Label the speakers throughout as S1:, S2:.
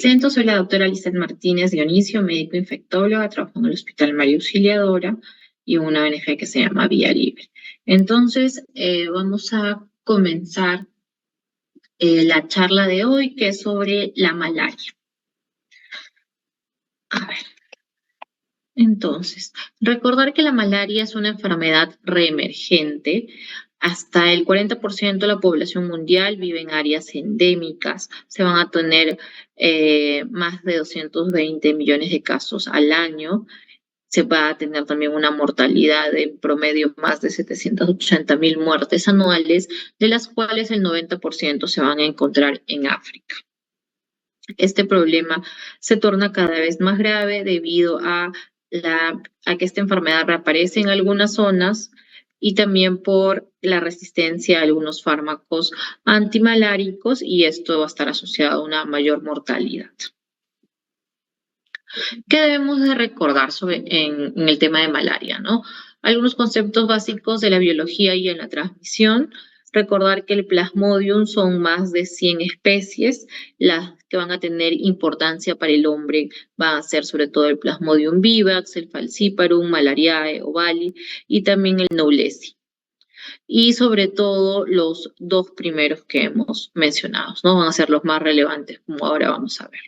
S1: Presento, soy la doctora Lizeth Martínez Dionisio, médico infectóloga, trabajo en el Hospital María Auxiliadora y una ONG que se llama Vía Libre. Entonces, vamos a comenzar la charla de hoy, que es sobre la malaria. A ver, entonces, recordar que la malaria es una enfermedad reemergente. Hasta el 40% de la población mundial vive en áreas endémicas. Se van a tener más de 220 millones de casos al año. Se va a tener también una mortalidad en promedio más de 780.000 muertes anuales, de las cuales el 90% se van a encontrar en África. Este problema se torna cada vez más grave debido a que esta enfermedad reaparece en algunas zonas y también por la resistencia a algunos fármacos antimaláricos, y esto va a estar asociado a una mayor mortalidad. ¿Qué debemos de recordar en el tema de malaria, ¿no? Algunos conceptos básicos de la biología y en la transmisión. Recordar que el Plasmodium son más de 100 especies. Las que van a tener importancia para el hombre van a ser sobre todo el Plasmodium vivax, el Falciparum, Malariae, Ovale y también el Knowlesi. Y sobre todo los dos primeros que hemos mencionado, ¿no? Van a ser los más relevantes, como ahora vamos a ver.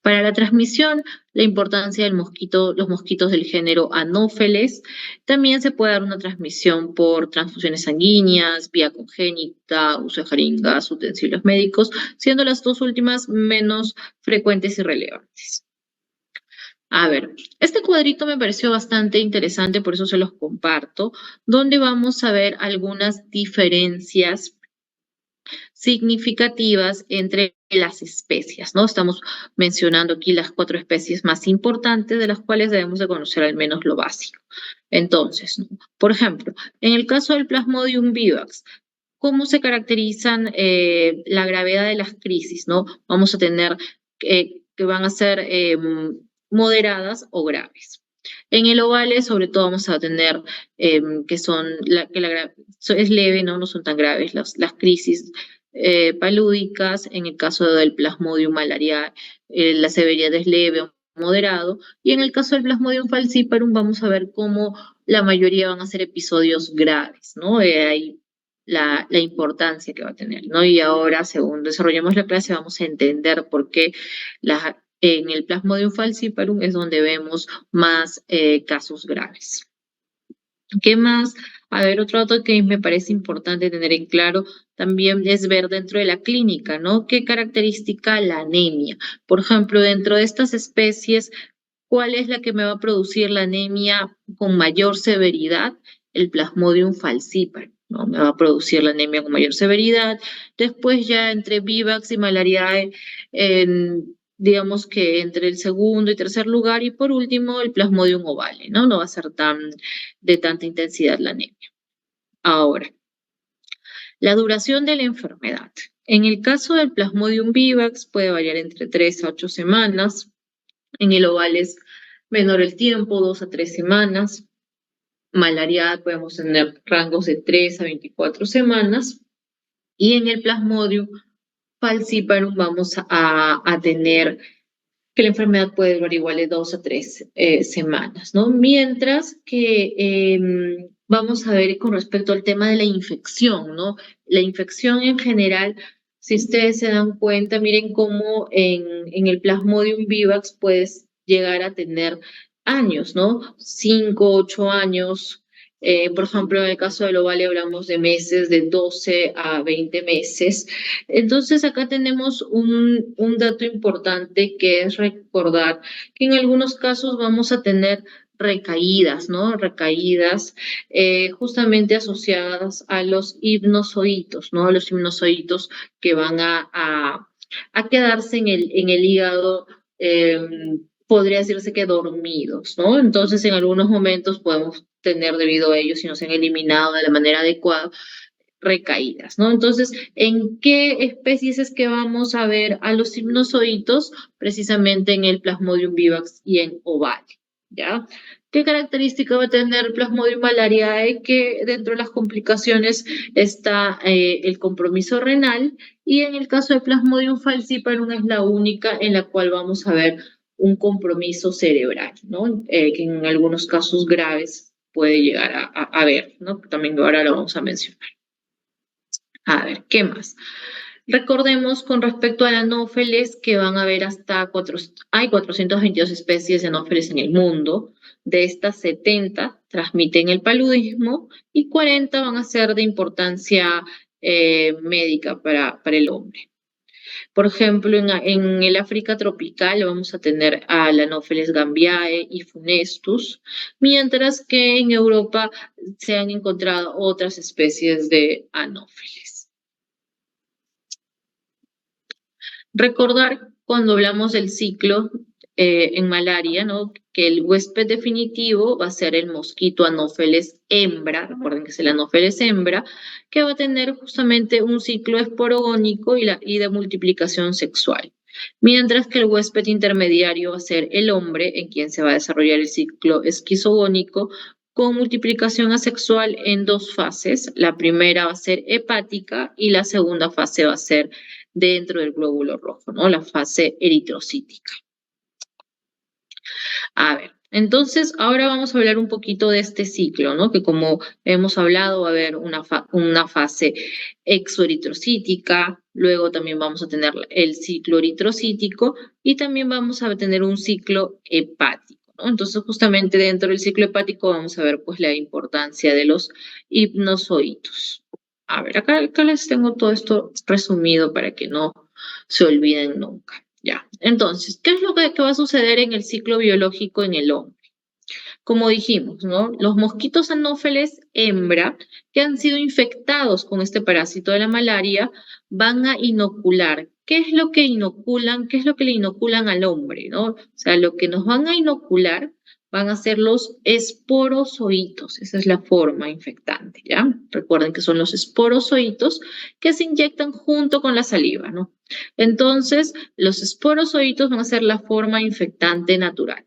S1: Para la transmisión, la importancia del mosquito, los mosquitos del género Anopheles. También se puede dar una transmisión por transfusiones sanguíneas, vía congénita, uso de jeringas, utensilios médicos, siendo las dos últimas menos frecuentes y relevantes. A ver, este cuadrito me pareció bastante interesante, por eso se los comparto, donde vamos a ver algunas diferencias significativas entre las especies, ¿no? Estamos mencionando aquí las 4 especies más importantes, de las cuales debemos de conocer al menos lo básico. Entonces, ¿no? Por ejemplo, en el caso del Plasmodium vivax, ¿cómo se caracterizan la gravedad de las crisis, ¿no? Vamos a tener que van a ser moderadas o graves. En el ovale, sobre todo, vamos a tener que es leve, ¿no? No son tan graves las crisis palúdicas. En el caso del Plasmodium malariae, la severidad es leve o moderado. Y en el caso del Plasmodium falciparum, vamos a ver cómo la mayoría van a ser episodios graves, ¿no? Ahí la importancia que va a tener, ¿no? Y ahora, según desarrollemos la clase, vamos a entender por qué en el Plasmodium falciparum es donde vemos más casos graves. ¿Qué más? A ver, otro dato que me parece importante tener en claro también es ver dentro de la clínica, ¿no? ¿Qué característica la anemia? Por ejemplo, dentro de estas especies, ¿cuál es la que me va a producir la anemia con mayor severidad? El Plasmodium falciparum, ¿no? Me va a producir la anemia con mayor severidad. Después ya entre vivax y malariae, digamos que entre el segundo y tercer lugar, y por último el Plasmodium ovale, ¿no? No va a ser de tanta intensidad la anemia. Ahora, la duración de la enfermedad. En el caso del Plasmodium vivax puede variar entre 3 a 8 semanas. En el ovale es menor el tiempo, 2 a 3 semanas. Malaria podemos tener rangos de 3 a 24 semanas. Y en el Plasmodium falciparum vamos a tener que la enfermedad puede durar igual de 2 a 3 semanas, ¿no? Mientras que vamos a ver con respecto al tema de la infección, ¿no? La infección en general, si ustedes se dan cuenta, miren cómo en el Plasmodium vivax puedes llegar a tener años, ¿no? 5, 8 años. Por ejemplo, en el caso del ovale hablamos de meses, de 12 a 20 meses. Entonces, acá tenemos un dato importante, que es recordar que en algunos casos vamos a tener recaídas, ¿no? Recaídas justamente asociadas a los hipnozoitos, ¿no? Los hipnozoitos que van a quedarse en el hígado, podría decirse que dormidos, ¿no? Entonces, en algunos momentos podemos tener, debido a ellos, si no se han eliminado de la manera adecuada, recaídas, ¿no? Entonces, ¿en qué especies es que vamos a ver a los hipnozoitos? Precisamente en el Plasmodium vivax y en ovale, ¿ya? ¿Qué característica va a tener Plasmodium malariae? Que dentro de las complicaciones está el compromiso renal, y en el caso de Plasmodium falciparum es la única en la cual vamos a ver un compromiso cerebral, ¿no? Que en algunos casos graves puede llegar a ver, ¿no? También ahora lo vamos a mencionar. A ver, ¿qué más? Recordemos con respecto al anófeles que van a haber hay 422 especies de anófeles en el mundo. De estas, 70 transmiten el paludismo y 40 van a ser de importancia médica para el hombre. Por ejemplo, en el África tropical vamos a tener al Anopheles gambiae y funestus, mientras que en Europa se han encontrado otras especies de anófeles. Recordar cuando hablamos del ciclo en malaria, ¿no? Que el huésped definitivo va a ser el mosquito Anopheles hembra, recuerden que es el Anopheles hembra, que va a tener justamente un ciclo esporogónico y de multiplicación sexual. Mientras que el huésped intermediario va a ser el hombre, en quien se va a desarrollar el ciclo esquizogónico, con multiplicación asexual en dos fases. La primera va a ser hepática y la segunda fase va a ser dentro del glóbulo rojo, ¿no? La fase eritrocítica. A ver, entonces ahora vamos a hablar un poquito de este ciclo, ¿no? Que como hemos hablado va a haber una fase exoeritrocítica, luego también vamos a tener el ciclo eritrocítico y también vamos a tener un ciclo hepático, ¿no? Entonces justamente dentro del ciclo hepático vamos a ver pues la importancia de los hipnozoitos. A ver, acá les tengo todo esto resumido para que no se olviden nunca. Ya, entonces, ¿qué es lo que va a suceder en el ciclo biológico en el hombre? Como dijimos, ¿no? Los mosquitos anófeles hembra que han sido infectados con este parásito de la malaria van a inocular. ¿Qué es lo que inoculan? ¿Qué es lo que le inoculan al hombre, ¿no? O sea, lo que nos van a inocular van a ser los esporozoitos. Esa es la forma infectante, ¿ya? Recuerden que son los esporozoitos que se inyectan junto con la saliva, ¿no? Entonces, los esporozoitos van a ser la forma infectante natural.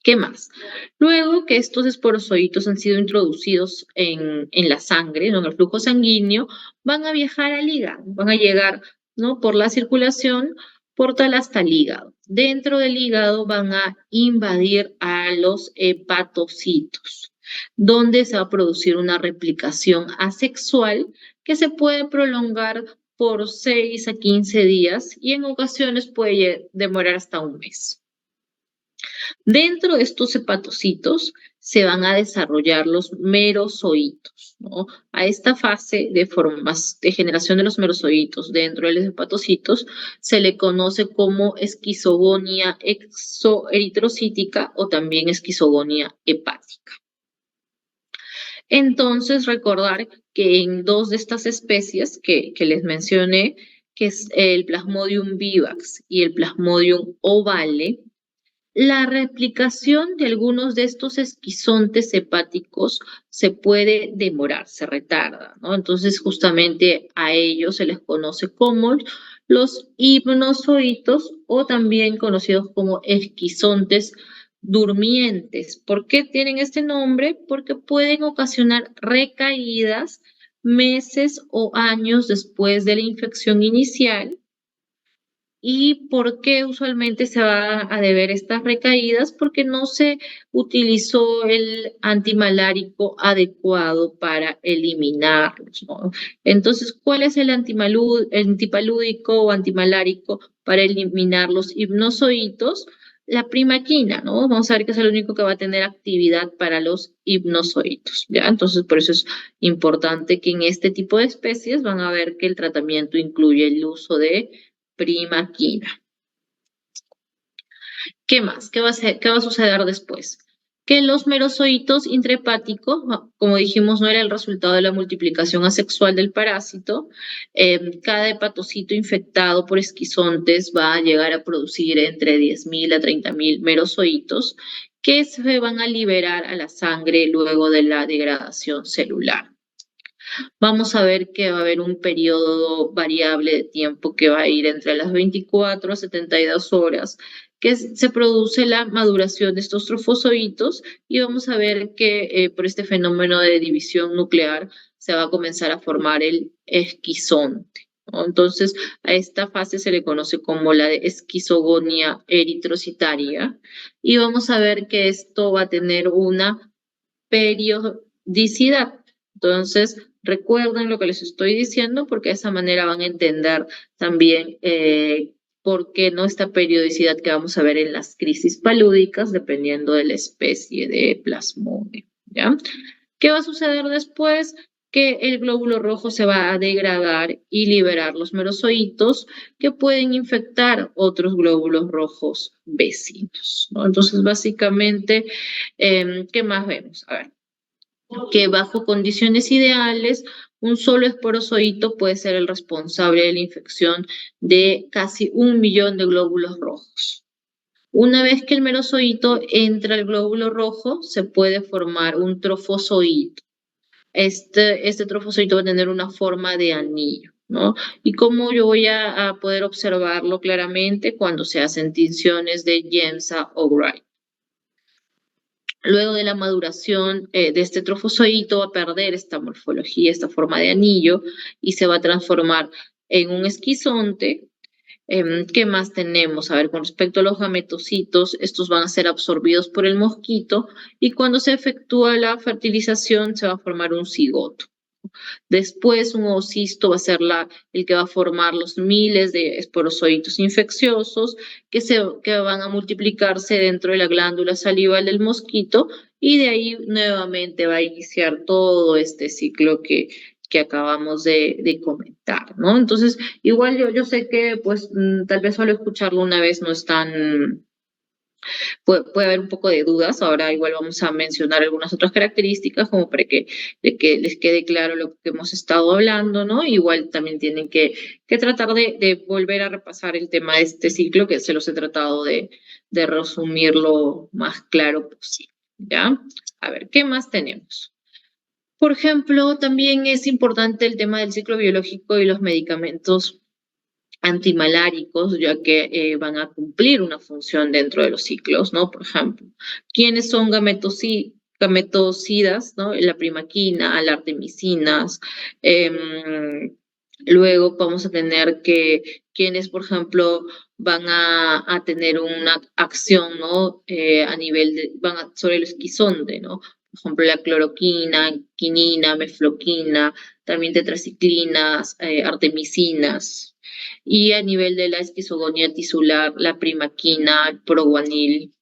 S1: ¿Qué más? Luego que estos esporozoitos han sido introducidos en la sangre, ¿no? En el flujo sanguíneo, van a viajar al hígado, van a llegar, ¿no? Por la circulación portal hasta el hígado. Dentro del hígado van a invadir a los hepatocitos, donde se va a producir una replicación asexual que se puede prolongar por 6 a 15 días y en ocasiones puede demorar hasta un mes. Dentro de estos hepatocitos se van a desarrollar los merozoitos, ¿no? A esta fase de generación de los merozoitos dentro de los hepatocitos se le conoce como esquizogonia exoeritrocítica o también esquizogonia hepática. Entonces, recordar que en dos de estas especies que les mencioné, que es el Plasmodium vivax y el Plasmodium ovale, la replicación de algunos de estos esquizontes hepáticos se puede demorar, se retarda, ¿no? Entonces, justamente a ellos se les conoce como los hipnozoitos o también conocidos como esquizontes durmientes. ¿Por qué tienen este nombre? Porque pueden ocasionar recaídas meses o años después de la infección inicial. ¿Y por qué usualmente se va a deber estas recaídas? Porque no se utilizó el antimalárico adecuado para eliminarlos, ¿no? Entonces, ¿cuál es el antipalúdico o antimalárico para eliminar los hipnozoitos? La primaquina, ¿no? Vamos a ver que es el único que va a tener actividad para los hipnozoitos, ¿ya? Entonces, por eso es importante que en este tipo de especies van a ver que el tratamiento incluye el uso de primaquina. ¿Qué más? ¿Qué va a suceder después? Que los merozoitos intrahepáticos, como dijimos, no era el resultado de la multiplicación asexual del parásito. Cada hepatocito infectado por esquizontes va a llegar a producir entre 10.000 a 30.000 merozoitos que se van a liberar a la sangre luego de la degradación celular. vamos a ver que va a haber un periodo variable de tiempo que va a ir entre las 24 a 72 horas, que se produce la maduración de estos trofozoitos y vamos a ver que por este fenómeno de división nuclear se va a comenzar a formar el esquizonte, ¿no? Entonces, a esta fase se le conoce como la de esquizogonia eritrocitaria y vamos a ver que esto va a tener una periodicidad. Entonces, recuerden lo que les estoy diciendo porque de esa manera van a entender también por qué no esta periodicidad que vamos a ver en las crisis palúdicas dependiendo de la especie de plasmodium, ¿ya? ¿Qué va a suceder después? Que el glóbulo rojo se va a degradar y liberar los merozoitos que pueden infectar otros glóbulos rojos vecinos, ¿no? Entonces, básicamente, ¿qué más vemos? A ver, que bajo condiciones ideales, un solo esporozoito puede ser el responsable de la infección de casi 1 millón de glóbulos rojos. Una vez que el merozoito entra al glóbulo rojo, se puede formar un trofozoito. Este trofozoito va a tener una forma de anillo, ¿no? Y cómo yo voy a poder observarlo claramente cuando se hacen tinciones de Giemsa o Wright. Luego de la maduración de este trofozoito va a perder esta morfología, esta forma de anillo y se va a transformar en un esquizonte. ¿Qué más tenemos? A ver, con respecto a los gametocitos, estos van a ser absorbidos por el mosquito y cuando se efectúa la fertilización se va a formar un cigoto. Después un oocisto va a ser el que va a formar los miles de esporozoitos infecciosos que van a multiplicarse dentro de la glándula salival del mosquito y de ahí nuevamente va a iniciar todo este ciclo que acabamos de comentar, ¿no? Entonces, igual yo sé que pues tal vez solo escucharlo una vez no es tan puede haber un poco de dudas. Ahora igual vamos a mencionar algunas otras características como para que les quede claro lo que hemos estado hablando, ¿no? Igual también tienen que tratar de volver a repasar el tema de este ciclo, que se los he tratado de resumir lo más claro posible, ¿ya? A ver, ¿qué más tenemos? Por ejemplo, también es importante el tema del ciclo biológico y los medicamentos antimaláricos, ya que van a cumplir una función dentro de los ciclos, ¿no? Por ejemplo, ¿quiénes son gametocidas, ¿no? La primaquina, las artemisinas. Luego vamos a tener que quienes, por ejemplo, van a tener una acción, ¿no? A nivel sobre el esquizonte, ¿no? Por ejemplo, la cloroquina, quinina, mefloquina, también tetraciclinas, artemisinas, y a nivel de la esquizogonía tisular, la primaquina, el proguanil,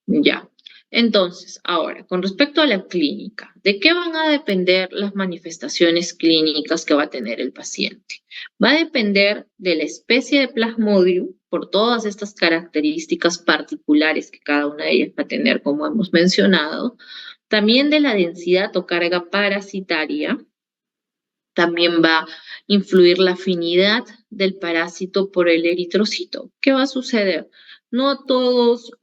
S1: ya. Entonces, ahora, con respecto a la clínica, ¿de qué van a depender las manifestaciones clínicas que va a tener el paciente? Va a depender de la especie de Plasmodium, por todas estas características particulares que cada una de ellas va a tener, como hemos mencionado, también de la densidad o carga parasitaria. También va a influir la afinidad del parásito por el eritrocito. ¿Qué va a suceder? No todos,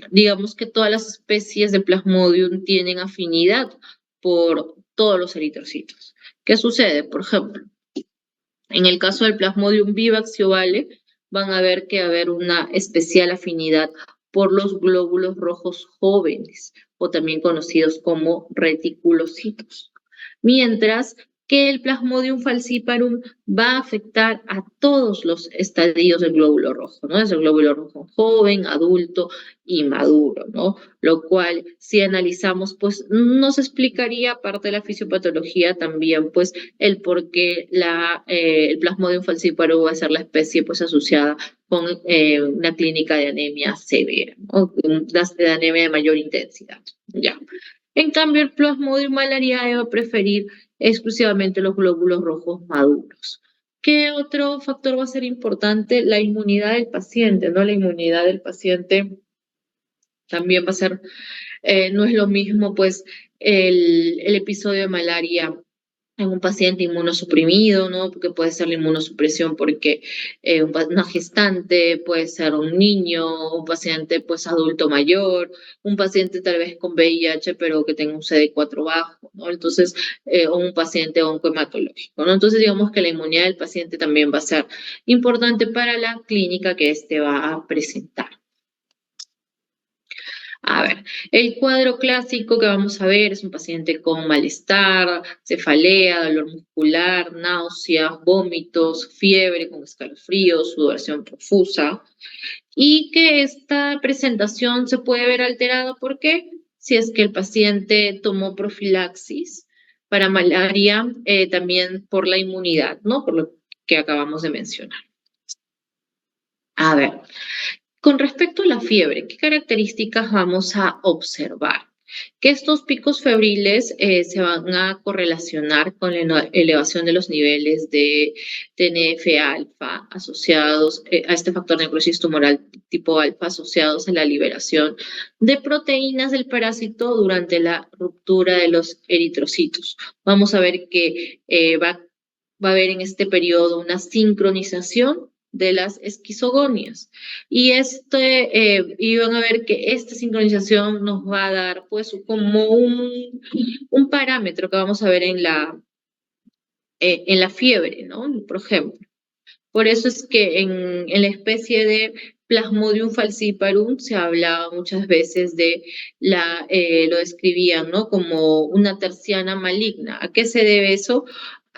S1: digamos que todas las especies de Plasmodium tienen afinidad por todos los eritrocitos. ¿Qué sucede? Por ejemplo, en el caso del Plasmodium vivax y ovale, van a ver que va a haber una especial afinidad por los glóbulos rojos jóvenes, o también conocidos como reticulocitos. Mientras que el Plasmodium falciparum va a afectar a todos los estadios del glóbulo rojo, ¿no? Es el glóbulo rojo joven, adulto y maduro, ¿no? Lo cual, si analizamos, pues nos explicaría, aparte de la fisiopatología, también, pues, el por qué el Plasmodium falciparum va a ser la especie, pues, asociada con una clínica de anemia severa, ¿no? De anemia de mayor intensidad, ya. En cambio, el Plasmodium malariae va a preferir exclusivamente los glóbulos rojos maduros. ¿Qué otro factor va a ser importante? La inmunidad del paciente, ¿no? La inmunidad del paciente también va a ser, no es lo mismo, pues, el episodio de malaria en un paciente inmunosuprimido, ¿no? Porque puede ser la inmunosupresión porque una gestante, puede ser un niño, un paciente pues adulto mayor, un paciente tal vez con VIH pero que tenga un CD4 bajo, ¿no? Entonces, o un paciente oncohematológico, ¿no? Entonces, digamos que la inmunidad del paciente también va a ser importante para la clínica que éste va a presentar. A ver, el cuadro clásico que vamos a ver es un paciente con malestar, cefalea, dolor muscular, náuseas, vómitos, fiebre con escalofríos, sudoración profusa y que esta presentación se puede ver alterada. ¿Por qué? Si es que el paciente tomó profilaxis para malaria, también por la inmunidad, ¿no? Por lo que acabamos de mencionar. A ver, con respecto a la fiebre, ¿qué características vamos a observar? Que estos picos febriles se van a correlacionar con la elevación de los niveles de TNF-alfa asociados a este factor necrosis tumoral tipo alfa asociados a la liberación de proteínas del parásito durante la ruptura de los eritrocitos. Vamos a ver que va a haber en este periodo una sincronización de las esquizogonias. Y van a ver que esta sincronización nos va a dar pues como un parámetro que vamos a ver en la fiebre, ¿no? Por ejemplo. Por eso es que en la especie de Plasmodium falciparum se hablaba muchas veces lo describían, ¿no? Como una terciana maligna. ¿A qué se debe eso?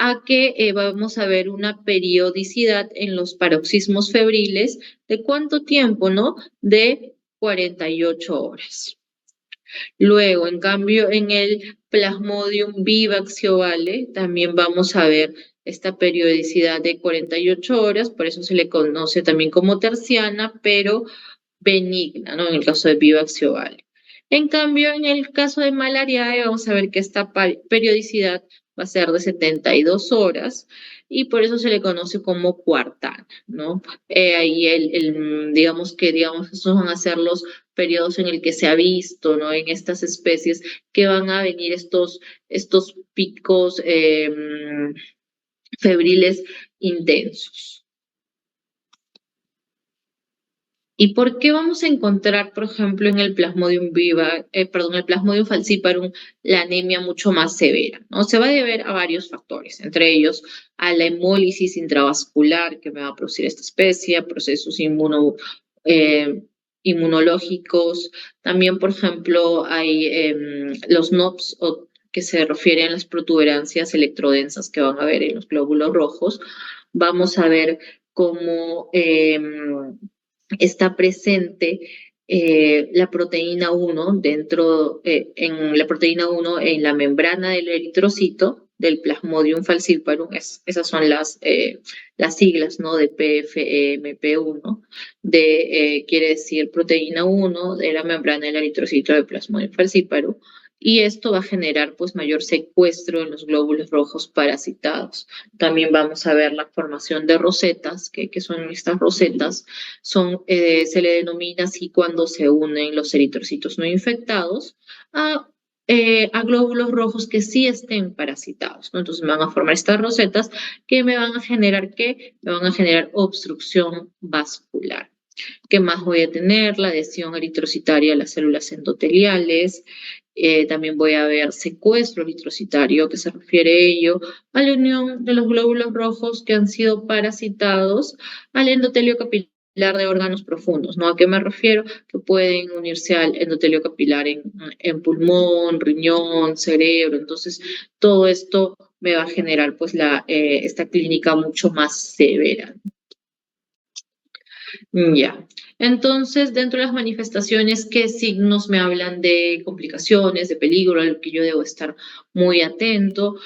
S1: A que vamos a ver una periodicidad en los paroxismos febriles. ¿De cuánto tiempo, no? De 48 horas. Luego, en cambio, en el Plasmodium vivax ovale también vamos a ver esta periodicidad de 48 horas, por eso se le conoce también como terciana, pero benigna, ¿no? En el caso de vivax ovale. En cambio, en el caso de malariae, vamos a ver que esta periodicidad va a ser de 72 horas y por eso se le conoce como cuartana, ¿no? Ahí digamos, esos van a ser los periodos en el que se ha visto, ¿no? En estas especies que van a venir estos picos febriles intensos. ¿Y por qué vamos a encontrar, por ejemplo, en el el Plasmodium falciparum, la anemia mucho más severa? ¿No? Se va a deber a varios factores, entre ellos a la hemólisis intravascular que me va a producir esta especie, a procesos inmunológicos. También, por ejemplo, hay los NOPS, que se refieren a las protuberancias electrodensas que van a ver en los glóbulos rojos. Vamos a ver cómo está presente la proteína 1 en la proteína 1 en la membrana del eritrocito del Plasmodium falciparum. Esas son las siglas, ¿no? De PFEMP1, quiere decir proteína 1 de la membrana del eritrocito del Plasmodium falciparum. Y esto va a generar pues mayor secuestro en los glóbulos rojos parasitados. También vamos a ver la formación de rosetas, que son estas rosetas, se le denomina así cuando se unen los eritrocitos no infectados a glóbulos rojos que sí estén parasitados, ¿no? Entonces me van a formar estas rosetas que me van a generar ¿qué? Me van a generar obstrucción vascular. ¿Qué más voy a tener? La adhesión eritrocitaria a las células endoteliales. También voy a ver secuestro eritrocitario, que se refiere a ello, a la unión de los glóbulos rojos que han sido parasitados al endotelio capilar de órganos profundos, ¿no? ¿A qué me refiero? Que pueden unirse al endotelio capilar en pulmón, riñón, cerebro. Entonces, todo esto me va a generar pues esta clínica mucho más severa. Ya. Entonces, dentro de las manifestaciones, ¿qué signos me hablan de complicaciones, de peligro, a lo que yo debo estar muy atento?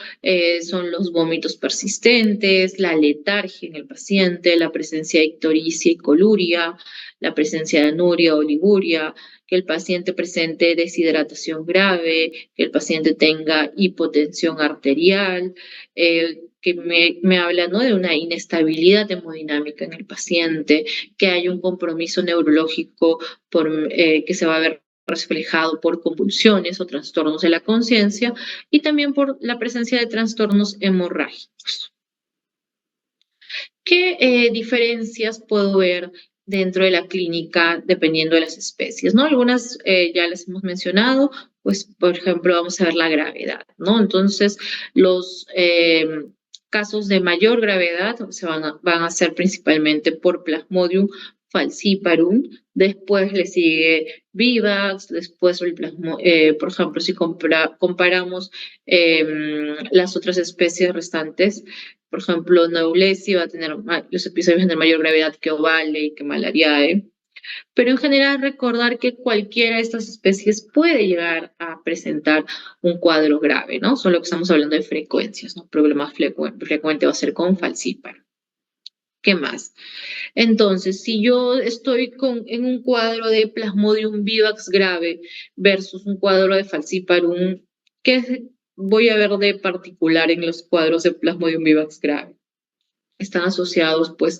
S1: Son los vómitos persistentes, la letargia en el paciente, la presencia de ictericia y coluria, la presencia de anuria o oliguria, que el paciente presente deshidratación grave, que el paciente tenga hipotensión arterial, que me habla, ¿no? De una inestabilidad hemodinámica en el paciente, que hay un compromiso neurológico que se va a ver reflejado por convulsiones o trastornos de la conciencia y también por la presencia de trastornos hemorrágicos. ¿Qué diferencias puedo ver dentro de la clínica dependiendo de las especies, ¿no? Algunas ya las hemos mencionado, pues por ejemplo vamos a ver la gravedad, ¿no? Entonces los casos de mayor gravedad van a ser principalmente por Plasmodium falciparum, después le sigue Vivax, después por ejemplo, si comparamos las otras especies restantes, por ejemplo, Neulesi va a tener los episodios de mayor gravedad que Ovale y que Malariae. Pero en general recordar que cualquiera de estas especies puede llegar a presentar un cuadro grave, ¿no? Solo que estamos hablando de frecuencias, ¿no? El problema frecuente va a ser con falciparum. ¿Qué más? Entonces, si yo estoy en un cuadro de Plasmodium vivax grave versus un cuadro de falciparum, ¿qué voy a ver de particular en los cuadros de Plasmodium vivax grave? Están asociados pues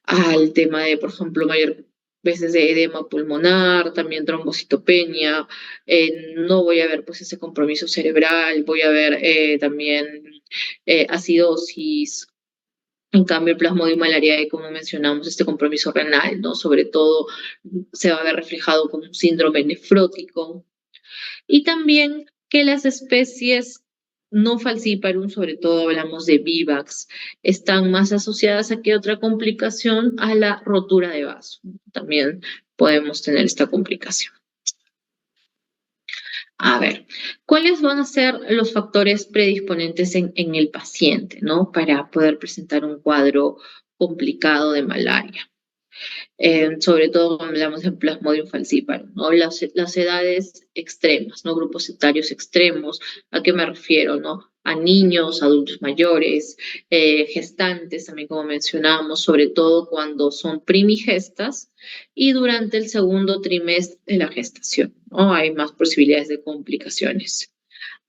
S1: al tema de, por ejemplo, mayor veces de edema pulmonar, también trombocitopenia, no voy a ver pues ese compromiso cerebral, voy a ver también acidosis. En cambio, el Plasmodium malariae, como mencionamos, este compromiso renal, ¿no? Sobre todo se va a ver reflejado como un síndrome nefrótico. Y también que las especies no falciparum, sobre todo hablamos de Vivax, están más asociadas a que otra complicación, a la rotura de vaso. También podemos tener esta complicación. A ver, ¿cuáles van a ser los factores predisponentes en el paciente, ¿no? Para poder presentar un cuadro complicado de malaria. Sobre todo cuando hablamos de Plasmodium falciparum, ¿no? Las edades extremas, ¿no? Grupos etarios extremos, ¿a qué me refiero, no? A niños, adultos mayores, gestantes, también como mencionamos, sobre todo cuando son primigestas y durante el segundo trimestre de la gestación, ¿no? Hay más posibilidades de complicaciones.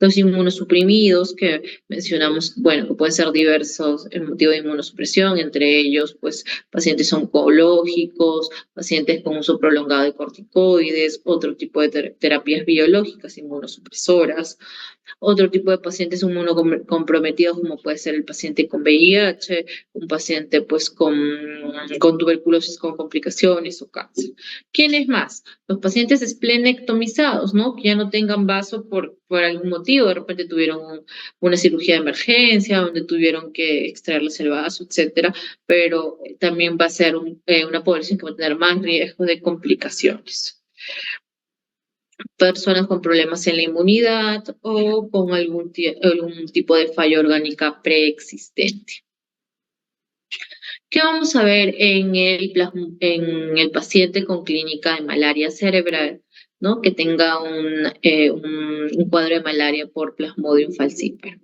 S1: Los inmunosuprimidos que mencionamos, bueno, que pueden ser diversos el motivo de inmunosupresión, entre ellos, pues, pacientes oncológicos, pacientes con uso prolongado de corticoides, otro tipo de terapias biológicas inmunosupresoras, otro tipo de pacientes inmunocomprometidos, como puede ser el paciente con VIH, un paciente pues con tuberculosis con complicaciones o cáncer. ¿Quiénes más? Los pacientes esplenectomizados, ¿no? Que ya no tengan vaso por algún motivo, de repente tuvieron una cirugía de emergencia, donde tuvieron que extraerles el vaso, etcétera, pero también va a ser una población que va a tener más riesgo de complicaciones. Personas con problemas en la inmunidad o con algún tipo de falla orgánica preexistente. ¿Qué vamos a ver en el paciente con clínica de malaria cerebral, ¿no? Que tenga un cuadro de malaria por Plasmodium falciparum?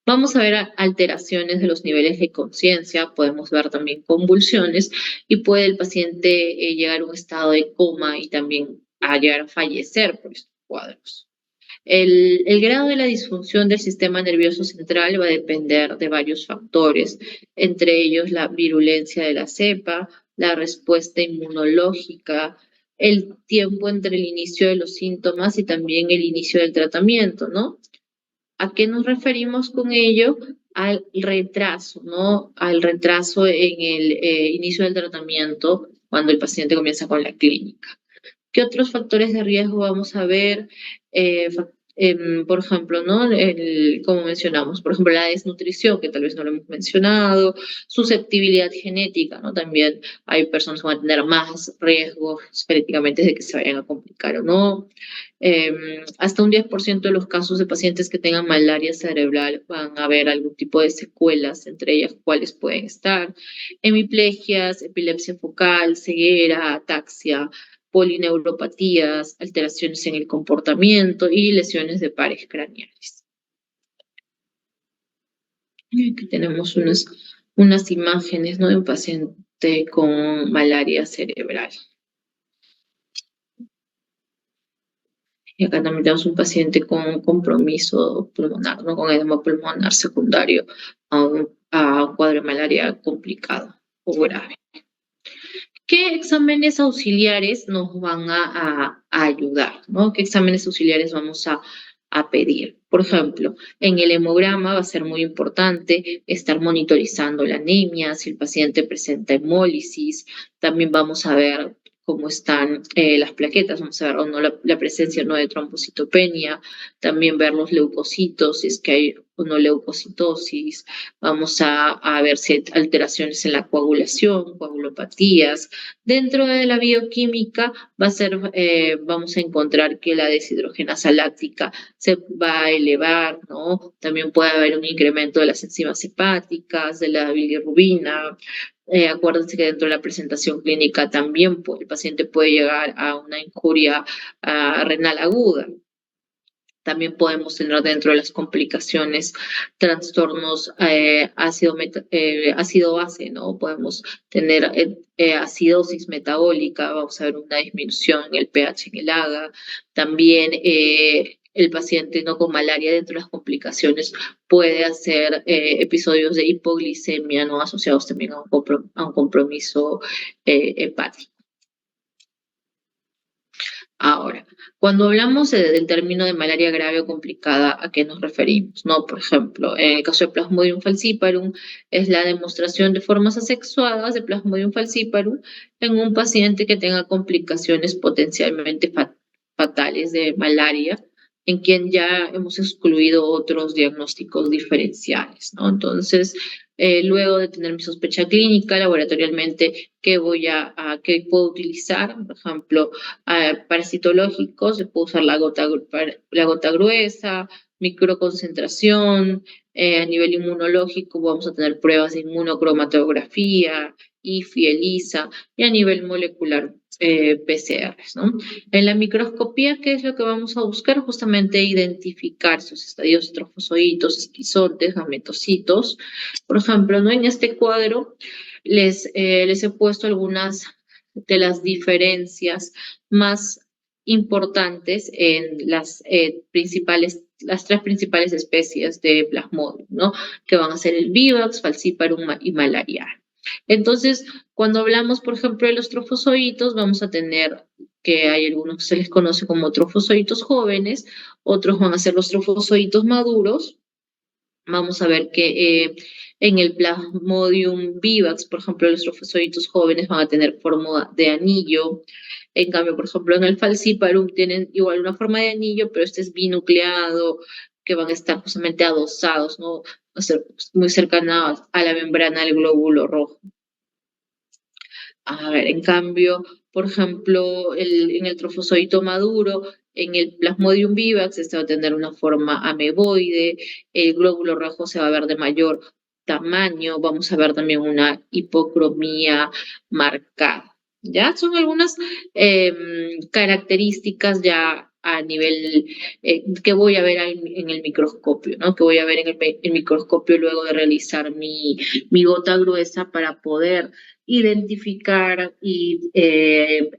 S1: Vamos a ver alteraciones de los niveles de conciencia, podemos ver también convulsiones y puede el paciente llegar a un estado de coma y también a llegar a fallecer por estos cuadros. El grado de la disfunción del sistema nervioso central va a depender de varios factores, entre ellos la virulencia de la cepa, la respuesta inmunológica, el tiempo entre el inicio de los síntomas y también el inicio del tratamiento, ¿no? ¿A qué nos referimos con ello? Al retraso, ¿no? Al retraso en el inicio del tratamiento cuando el paciente comienza con la clínica. ¿Qué otros factores de riesgo vamos a ver? Por ejemplo, ¿no? Como mencionamos, por ejemplo, la desnutrición, que tal vez no lo hemos mencionado, susceptibilidad genética, ¿no? También hay personas que van a tener más riesgos genéticamente de que se vayan a complicar o no. Hasta un 10% de los casos de pacientes que tengan malaria cerebral van a haber algún tipo de secuelas, entre ellas cuáles pueden estar hemiplegias, epilepsia focal, ceguera, ataxia, polineuropatías, alteraciones en el comportamiento y lesiones de pares craneales. Aquí tenemos unas imágenes, ¿no? De un paciente con malaria cerebral. Y acá también tenemos un paciente con compromiso pulmonar, ¿no? Con edema pulmonar secundario a un cuadro de malaria complicado o grave. ¿Qué exámenes auxiliares nos van a ayudar, ¿no? ¿Qué exámenes auxiliares vamos a pedir? Por ejemplo, en el hemograma va a ser muy importante estar monitorizando la anemia, si el paciente presenta hemólisis, también vamos a ver cómo están las plaquetas, vamos a ver o no la presencia o no de trombocitopenia, también ver los leucocitos, si es que hay o no leucocitosis, vamos a ver si hay alteraciones en la coagulación, coagulopatías. Dentro de la bioquímica vamos a encontrar que la deshidrogenasa láctica se va a elevar, ¿no? También puede haber un incremento de las enzimas hepáticas, de la bilirrubina. Acuérdense que dentro de la presentación clínica también el paciente puede llegar a una injuria renal aguda. También podemos tener dentro de las complicaciones trastornos ácido-base, ¿no? Podemos tener acidosis metabólica, vamos a ver una disminución en el pH en el AGA. También el paciente no con malaria dentro de las complicaciones puede hacer episodios de hipoglicemia, ¿no? Asociados también a un compromiso hepático. Ahora, cuando hablamos del término de malaria grave o complicada, ¿a qué nos referimos? ¿No? Por ejemplo, en el caso de Plasmodium falciparum, es la demostración de formas asexuadas de Plasmodium falciparum en un paciente que tenga complicaciones potencialmente fatales de malaria, en quien ya hemos excluido otros diagnósticos diferenciales, ¿no? Entonces, luego de tener mi sospecha clínica, laboratorialmente, ¿qué puedo utilizar? Por ejemplo, parasitológicos, se puede usar la gota gruesa, microconcentración, a nivel inmunológico vamos a tener pruebas de inmunocromatografía, IFI, ELISA, y a nivel molecular PCRs, ¿no? En la microscopía, ¿qué es lo que vamos a buscar? Justamente identificar esos estadios trofozoitos, esquizontes, gametocitos. Por ejemplo, ¿no? En este cuadro les he puesto algunas de las diferencias más importantes en las tres principales especies de Plasmodium, ¿no? Que van a ser el Vivax, Falciparum y Malaria. Entonces, cuando hablamos, por ejemplo, de los trofozoitos, vamos a tener que hay algunos que se les conoce como trofozoitos jóvenes, otros van a ser los trofozoitos maduros. Vamos a ver que en el Plasmodium vivax, por ejemplo, los trofozoitos jóvenes van a tener forma de anillo. En cambio, por ejemplo, en el Falciparum tienen igual una forma de anillo, pero este es binucleado, que van a estar justamente adosados, ¿no? Va a ser muy cercana a la membrana del glóbulo rojo. A ver, en cambio, por ejemplo, en el trofozoito maduro, en el Plasmodium vivax, este va a tener una forma ameboide, el glóbulo rojo se va a ver de mayor tamaño, vamos a ver también una hipocromía marcada. ¿Ya? Son algunas características ya a nivel que voy a ver en el microscopio, ¿no? Que voy a ver en el microscopio luego de realizar mi gota gruesa para poder identificar y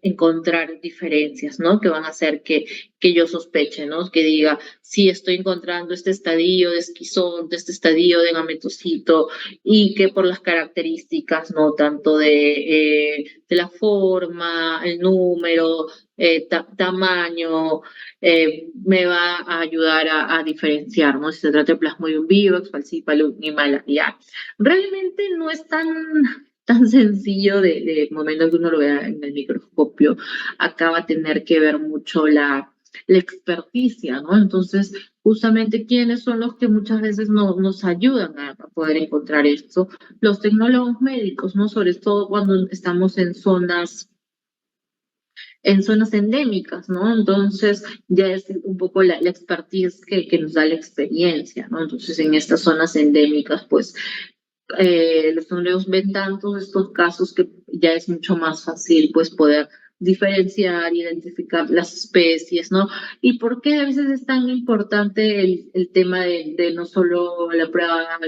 S1: encontrar diferencias, ¿no? Que van a hacer que yo sospeche, ¿no? Que diga, sí, estoy encontrando este estadio de esquizonte, este estadio de gametocito, y que por las características, ¿no? Tanto de la forma, el número, tamaño, me va a ayudar a diferenciar, ¿no? Si se trata de Plasmodium vivax, Falciparum y Malaria. Realmente no es tan sencillo de momento que uno lo vea en el microscopio, acá va a tener que ver mucho la experticia, ¿no? Entonces, justamente, ¿quiénes son los que muchas veces nos ayudan a poder encontrar esto? Los tecnólogos médicos, ¿no? Sobre todo cuando estamos en zonas endémicas, ¿no? Entonces, ya es un poco la expertise que nos da la experiencia, ¿no? Entonces, en estas zonas endémicas, pues, los números ven tantos estos casos que ya es mucho más fácil pues poder diferenciar, identificar las especies, ¿no? ¿Y por qué a veces es tan importante el tema de no solo la prueba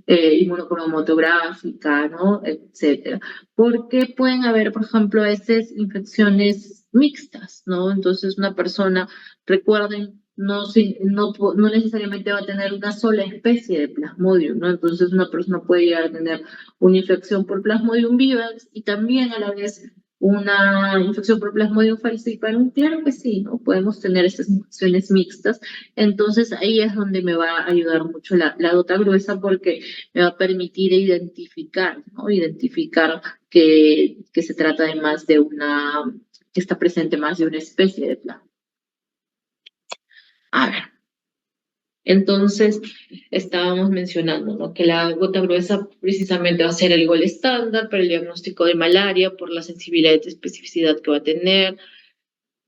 S1: inmunocromatográfica, ¿no? Etcétera? Porque pueden haber, por ejemplo, a veces infecciones mixtas, ¿no? Entonces una persona, recuerden, no necesariamente va a tener una sola especie de Plasmodium, ¿no? Entonces una persona puede llegar a tener una infección por Plasmodium vivax y también a la vez una infección por Plasmodium falciparum. Claro que sí, ¿no? Podemos tener estas infecciones mixtas. Entonces ahí es donde me va a ayudar mucho la gota gruesa porque me va a permitir identificar, ¿no? Identificar que se trata de más de que está presente más de una especie de Plasmodium. A ver, entonces estábamos mencionando, ¿no? Que la gota gruesa precisamente va a ser el gol estándar para el diagnóstico de malaria por la sensibilidad y especificidad que va a tener.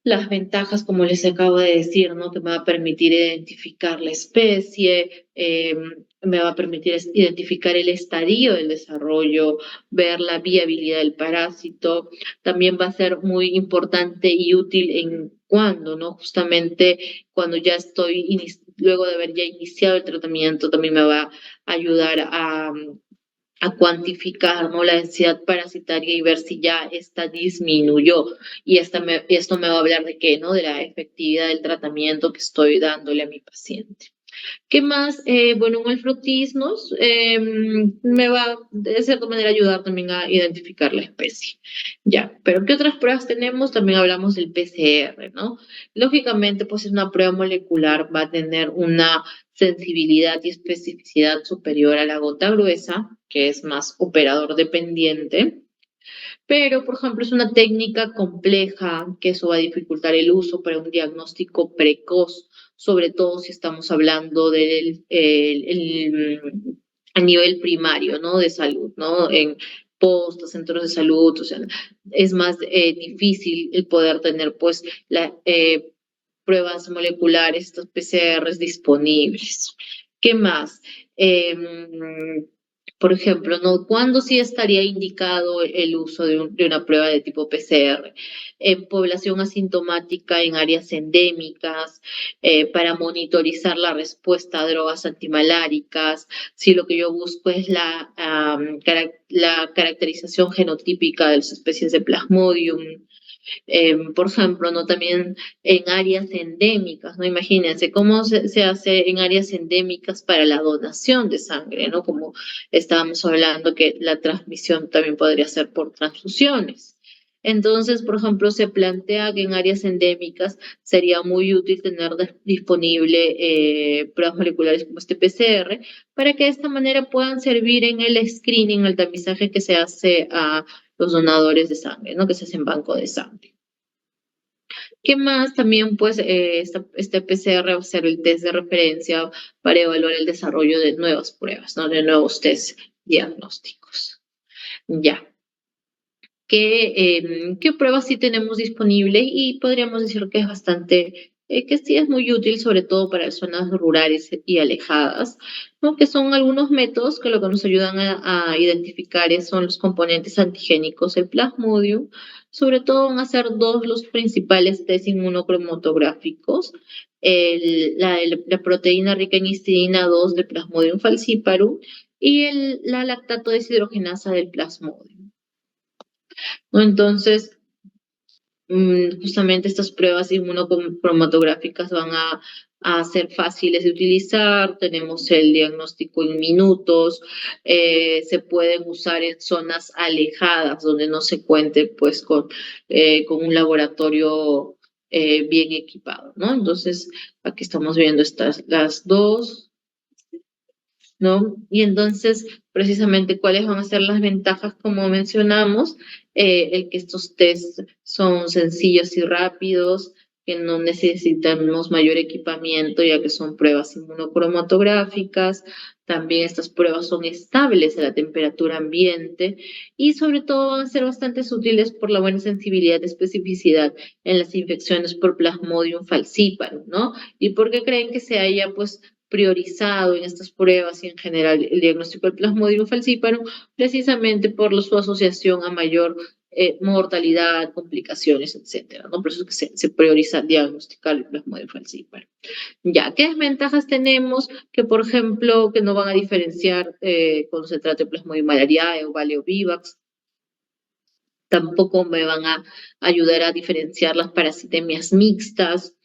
S1: Las ventajas, como les acabo de decir, ¿no? Que me va a permitir identificar la especie, me va a permitir identificar el estadio del desarrollo, ver la viabilidad del parásito. También va a ser muy importante y útil en cuando, ¿no? Justamente cuando ya luego de haber ya iniciado el tratamiento, también me va a ayudar a cuantificar, ¿no? La densidad parasitaria y ver si ya esta disminuyó. Y esto me va a hablar de qué, ¿no? De la efectividad del tratamiento que estoy dándole a mi paciente. ¿Qué más? Bueno, un alfrotismos me va de cierta manera ayudar también a identificar la especie. Ya, pero ¿qué otras pruebas tenemos? También hablamos del PCR, ¿no? Lógicamente, pues es una prueba molecular, va a tener una sensibilidad y especificidad superior a la gota gruesa, que es más operador dependiente. Pero, por ejemplo, es una técnica compleja que eso va a dificultar el uso para un diagnóstico precoz, sobre todo si estamos hablando a nivel primario, ¿no? De salud, ¿no? En postos, centros de salud, o sea, es más difícil el poder tener, pues, pruebas moleculares, estos PCRs disponibles. ¿Qué más? Por ejemplo, ¿no? ¿Cuándo sí estaría indicado el uso de una prueba de tipo PCR? En población asintomática, en áreas endémicas, para monitorizar la respuesta a drogas antimaláricas, si lo que yo busco es la caracterización genotípica de las especies de Plasmodium. Por ejemplo, ¿no? También en áreas endémicas, ¿no? Imagínense cómo se hace en áreas endémicas para la donación de sangre, ¿no? Como estábamos hablando que la transmisión también podría ser por transfusiones. Entonces, por ejemplo, se plantea que en áreas endémicas sería muy útil tener disponible pruebas moleculares como este PCR para que de esta manera puedan servir en el screening, el tamizaje que se hace a los donadores de sangre, ¿no? Que se hacen banco de sangre. ¿Qué más? También, pues, este PCR va a ser el test de referencia para evaluar el desarrollo de nuevas pruebas, ¿no? De nuevos test diagnósticos. Ya. ¿Qué pruebas sí tenemos disponibles? Y podríamos decir que es bastante, que sí es muy útil, sobre todo para zonas rurales y alejadas, ¿no? Que son algunos métodos que lo que nos ayudan a identificar son los componentes antigénicos del Plasmodium. Sobre todo van a ser dos los principales test inmunocromatográficos, la proteína rica en histidina 2 del Plasmodium falciparum y la lactato deshidrogenasa del Plasmodium, ¿no? Entonces, justamente estas pruebas inmunocromatográficas van a ser fáciles de utilizar, tenemos el diagnóstico en minutos, se pueden usar en zonas alejadas donde no se cuente pues con un laboratorio bien equipado, ¿no? Entonces, aquí estamos viendo las dos, ¿no? Y entonces, precisamente, ¿cuáles van a ser las ventajas, como mencionamos? El que estos tests son sencillos y rápidos, que no necesitamos mayor equipamiento, ya que son pruebas inmunocromatográficas. También estas pruebas son estables a la temperatura ambiente y sobre todo van a ser bastante útiles por la buena sensibilidad y especificidad en las infecciones por Plasmodium falciparum, ¿no? ¿Y por qué creen que se haya, pues, priorizado en estas pruebas y en general el diagnóstico del Plasmodium falciparum? Precisamente por su asociación a mayor mortalidad, complicaciones, etcétera, ¿no? Por eso es que se prioriza diagnosticar el Plasmodium falciparum. Ya, ¿qué desventajas tenemos? Que, por ejemplo, que no van a diferenciar cuando se trata de Plasmodium malariae o Vale o Vivax. Tampoco me van a ayudar a diferenciar las parasitemias mixtas.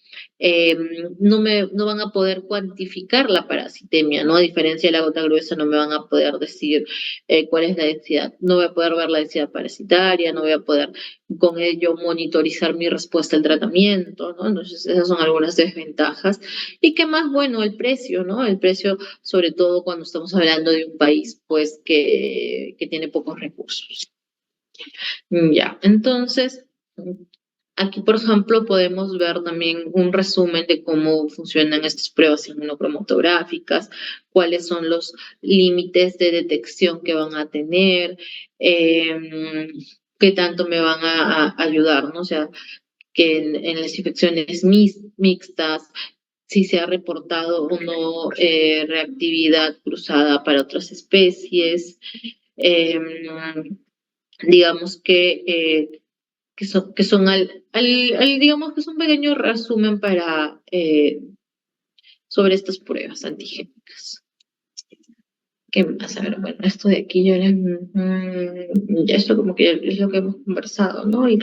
S1: no van a poder cuantificar la parasitemia, ¿no? A diferencia de la gota gruesa, no me van a poder decir cuál es la densidad, no voy a poder ver la densidad parasitaria, no voy a poder con ello monitorizar mi respuesta al tratamiento, ¿no? Entonces, esas son algunas desventajas. ¿Y qué más? Bueno, el precio, ¿no? El precio, sobre todo cuando estamos hablando de un país, pues, que tiene pocos recursos. Ya, entonces, aquí, por ejemplo, podemos ver también un resumen de cómo funcionan estas pruebas inmunocromatográficas, cuáles son los límites de detección que van a tener, qué tanto me van a ayudar, ¿no? O sea, que en las infecciones mixtas, si se ha reportado o no reactividad cruzada para otras especies, em, digamos que son digamos que es un pequeño resumen para sobre estas pruebas antigénicas. ¿Qué más? A ver, bueno, esto de aquí ya esto como que es lo que hemos conversado, ¿no? Y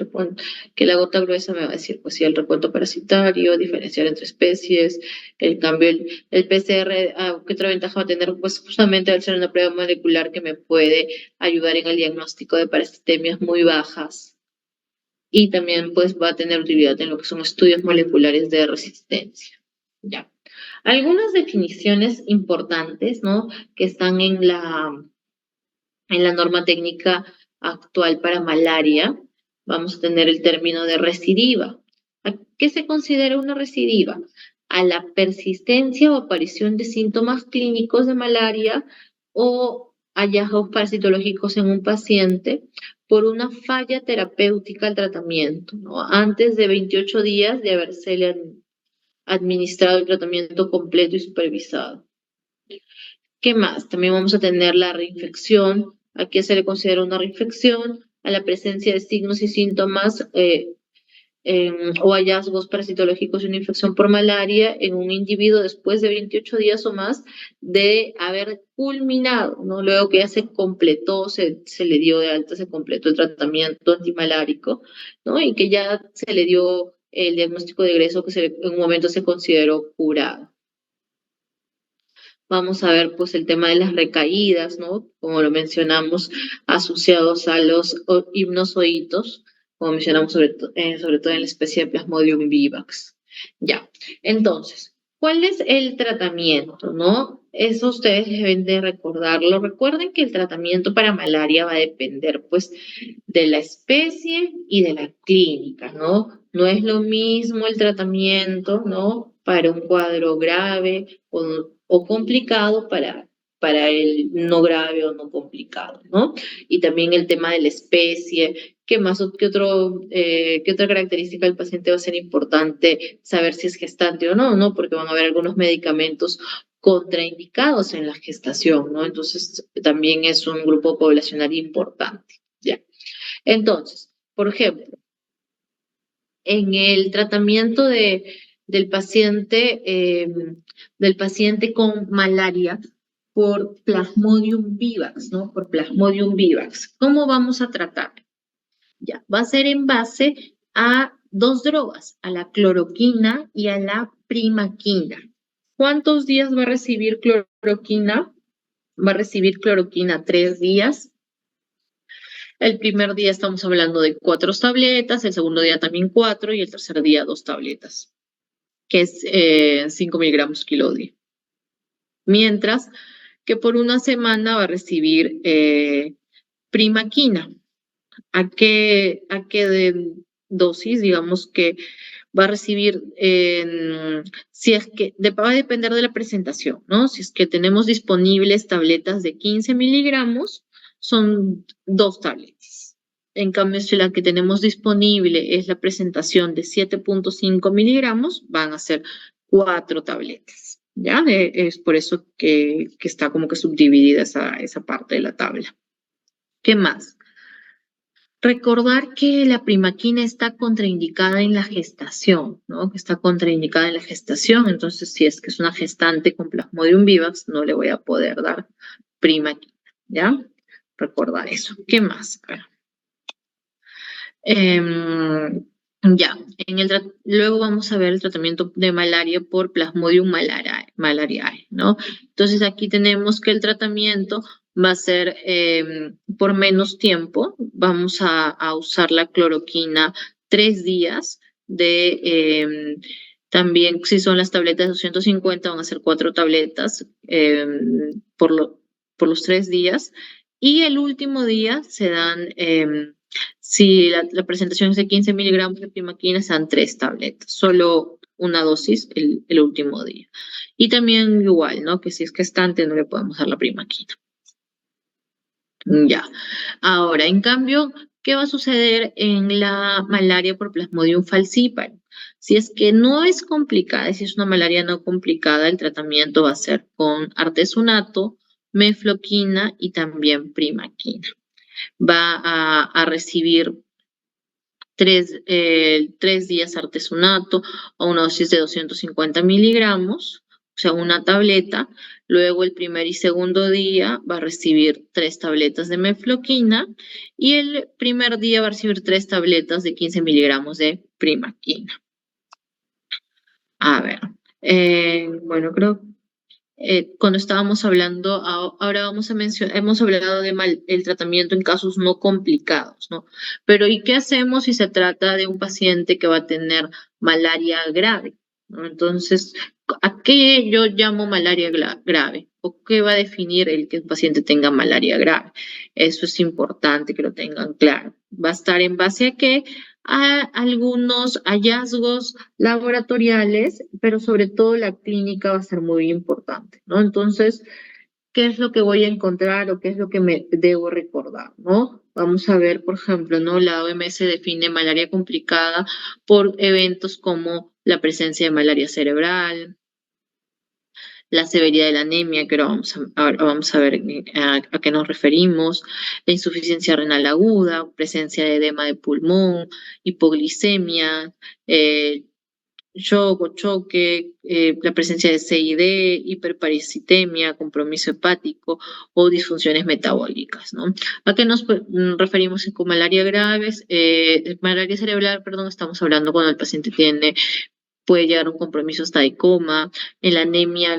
S1: que la gota gruesa me va a decir, pues sí, el recuento parasitario, diferenciar entre especies, el cambio, el PCR, ¿qué otra ventaja va a tener? Pues justamente al ser una prueba molecular que me puede ayudar en el diagnóstico de parasitemias muy bajas y también pues va a tener utilidad en lo que son estudios moleculares de resistencia. Ya. Algunas definiciones importantes, ¿no? Que están en la norma técnica actual para malaria. Vamos a tener el término de recidiva. ¿A qué se considera una recidiva? A la persistencia o aparición de síntomas clínicos de malaria o hallazgos parasitológicos en un paciente por una falla terapéutica al tratamiento, ¿no? Antes de 28 días de habérsele administrado el tratamiento completo y supervisado. ¿Qué más? También vamos a tener la reinfección. ¿A qué se le considera una reinfección? A la presencia de signos y síntomas o hallazgos parasitológicos de una infección por malaria en un individuo después de 28 días o más de haber culminado, ¿no? Luego que ya se completó, se le dio de alta, se completó el tratamiento antimalárico, ¿no? Y que ya se le dio el diagnóstico de egreso que en un momento se consideró curado. Vamos a ver pues el tema de las recaídas, ¿no? Como lo mencionamos, asociados a los hipnozoitos, como mencionamos sobre todo en la especie de Plasmodium vivax. Ya, entonces, ¿cuál es el tratamiento, no? Eso ustedes deben de recordarlo. Recuerden que el tratamiento para malaria va a depender pues de la especie y de la clínica, ¿no? No es lo mismo el tratamiento, ¿no? Para un cuadro grave o complicado para el no grave o no complicado, ¿no? Y también el tema de la especie, qué otra característica del paciente va a ser importante saber si es gestante o no, ¿no? Porque van a haber algunos medicamentos contraindicados en la gestación, ¿no? Entonces, también es un grupo poblacional importante, ¿ya? Entonces, por ejemplo, en el tratamiento del paciente con malaria por Plasmodium vivax, ¿no? Por Plasmodium vivax. ¿Cómo vamos a tratar? Ya, va a ser en base a dos drogas, a la cloroquina y a la primaquina. ¿Cuántos días va a recibir cloroquina? Va a recibir cloroquina 3 días. El primer día estamos hablando de 4 tabletas, el segundo día también 4 y el tercer día 2 tabletas, que es 5 miligramos kilo día. Mientras que por una semana va a recibir primaquina. ¿A qué dosis? Digamos que va a recibir, si es que va a depender de la presentación, ¿no? Si es que tenemos disponibles tabletas de 15 miligramos, son 2 tabletas. En cambio, si la que tenemos disponible es la presentación de 7.5 miligramos, van a ser 4 tabletas, ¿ya? Es por eso que está como que subdividida esa parte de la tabla. ¿Qué más? Recordar que la primaquina está contraindicada en la gestación, ¿no? Que está contraindicada en la gestación, entonces si es que es una gestante con Plasmodium vivax, no le voy a poder dar primaquina, ¿ya? Recordar eso. ¿Qué más? Ya, luego vamos a ver el tratamiento de malaria por Plasmodium malariae, ¿no? Entonces aquí tenemos que el tratamiento va a ser por menos tiempo. Vamos a usar la cloroquina 3 días también si son las tabletas de 250 van a ser 4 tabletas por los 3 días. Y el último día se dan si la presentación es de 15 miligramos de primaquina, sean 3 tabletas, solo una dosis el último día. Y también igual, ¿no? Que si es gestante no le podemos dar la primaquina. Ya. Ahora, en cambio, ¿qué va a suceder en la malaria por Plasmodium falciparum? Si es que no es complicada, si es una malaria no complicada, el tratamiento va a ser con artesunato, mefloquina y también primaquina. Va a recibir 3 días artesunato a una dosis de 250 miligramos, o sea, una tableta. Luego el primer y segundo día va a recibir 3 tabletas de mefloquina y el primer día va a recibir 3 tabletas de 15 miligramos de primaquina. A ver, bueno, creo cuando estábamos hablando, ahora vamos a mencionar, hemos hablado de el tratamiento en casos no complicados, ¿no? Pero ¿y qué hacemos si se trata de un paciente que va a tener malaria grave? ¿No? Entonces, ¿a qué yo llamo malaria grave? ¿O qué va a definir el que el paciente tenga malaria grave? Eso es importante que lo tengan claro. Va a estar en base a qué, a algunos hallazgos laboratoriales, pero sobre todo la clínica va a ser muy importante, ¿no? Entonces, ¿qué es lo que voy a encontrar o qué es lo que me debo recordar, ¿no? Vamos a ver, por ejemplo, ¿no? La OMS define malaria complicada por eventos como la presencia de malaria cerebral, la severidad de la anemia, que ahora vamos a ver a qué nos referimos, la insuficiencia renal aguda, presencia de edema de pulmón, hipoglicemia, shock o choque, la presencia de CID, hiperparasitemia, compromiso hepático o disfunciones metabólicas, ¿no? ¿A qué nos referimos con malaria graves? Malaria cerebral, perdón, estamos hablando cuando el paciente puede llegar a un compromiso hasta de coma. En la anemia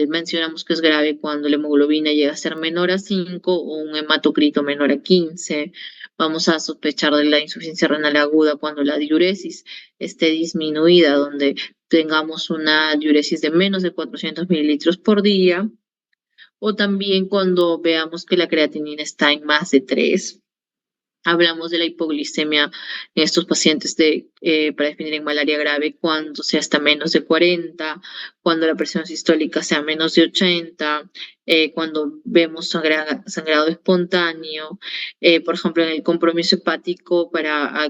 S1: mencionamos que es grave cuando la hemoglobina llega a ser menor a 5 o un hematocrito menor a 15. Vamos a sospechar de la insuficiencia renal aguda cuando la diuresis esté disminuida, donde tengamos una diuresis de menos de 400 mililitros por día, o también cuando veamos que la creatinina está en más de 3. Hablamos de la hipoglicemia en estos pacientes para definir en malaria grave cuando sea hasta menos de 40, cuando la presión sistólica sea menos de 80, cuando vemos sangrado espontáneo. Por ejemplo, en el compromiso hepático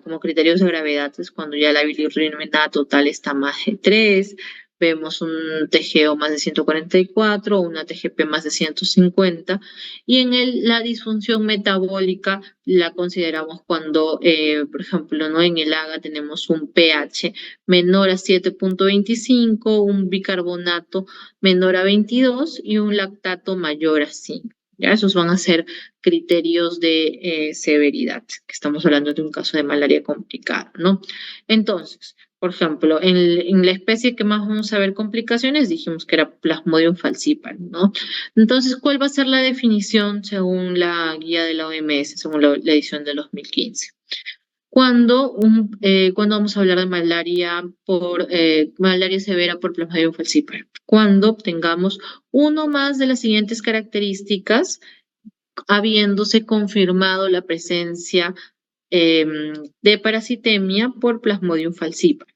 S1: como criterios de gravedad es cuando ya la bilirrubina total está más de 3. Vemos un TGO más de 144, una TGP más de 150, y en la disfunción metabólica la consideramos cuando, por ejemplo, ¿no? En el AGA tenemos un pH menor a 7.25, un bicarbonato menor a 22 y un lactato mayor a 5. ¿Ya? Esos van a ser criterios de severidad, que estamos hablando de un caso de malaria complicada, ¿no? Entonces, por ejemplo, en la especie que más vamos a ver complicaciones, dijimos que era Plasmodium falciparum, ¿no? Entonces, ¿cuál va a ser la definición según la guía de la OMS, según la edición de 2015? Cuando vamos a hablar de malaria malaria severa por Plasmodium falciparum, cuando obtengamos uno más de las siguientes características, habiéndose confirmado la presencia de parasitemia por Plasmodium falciparum.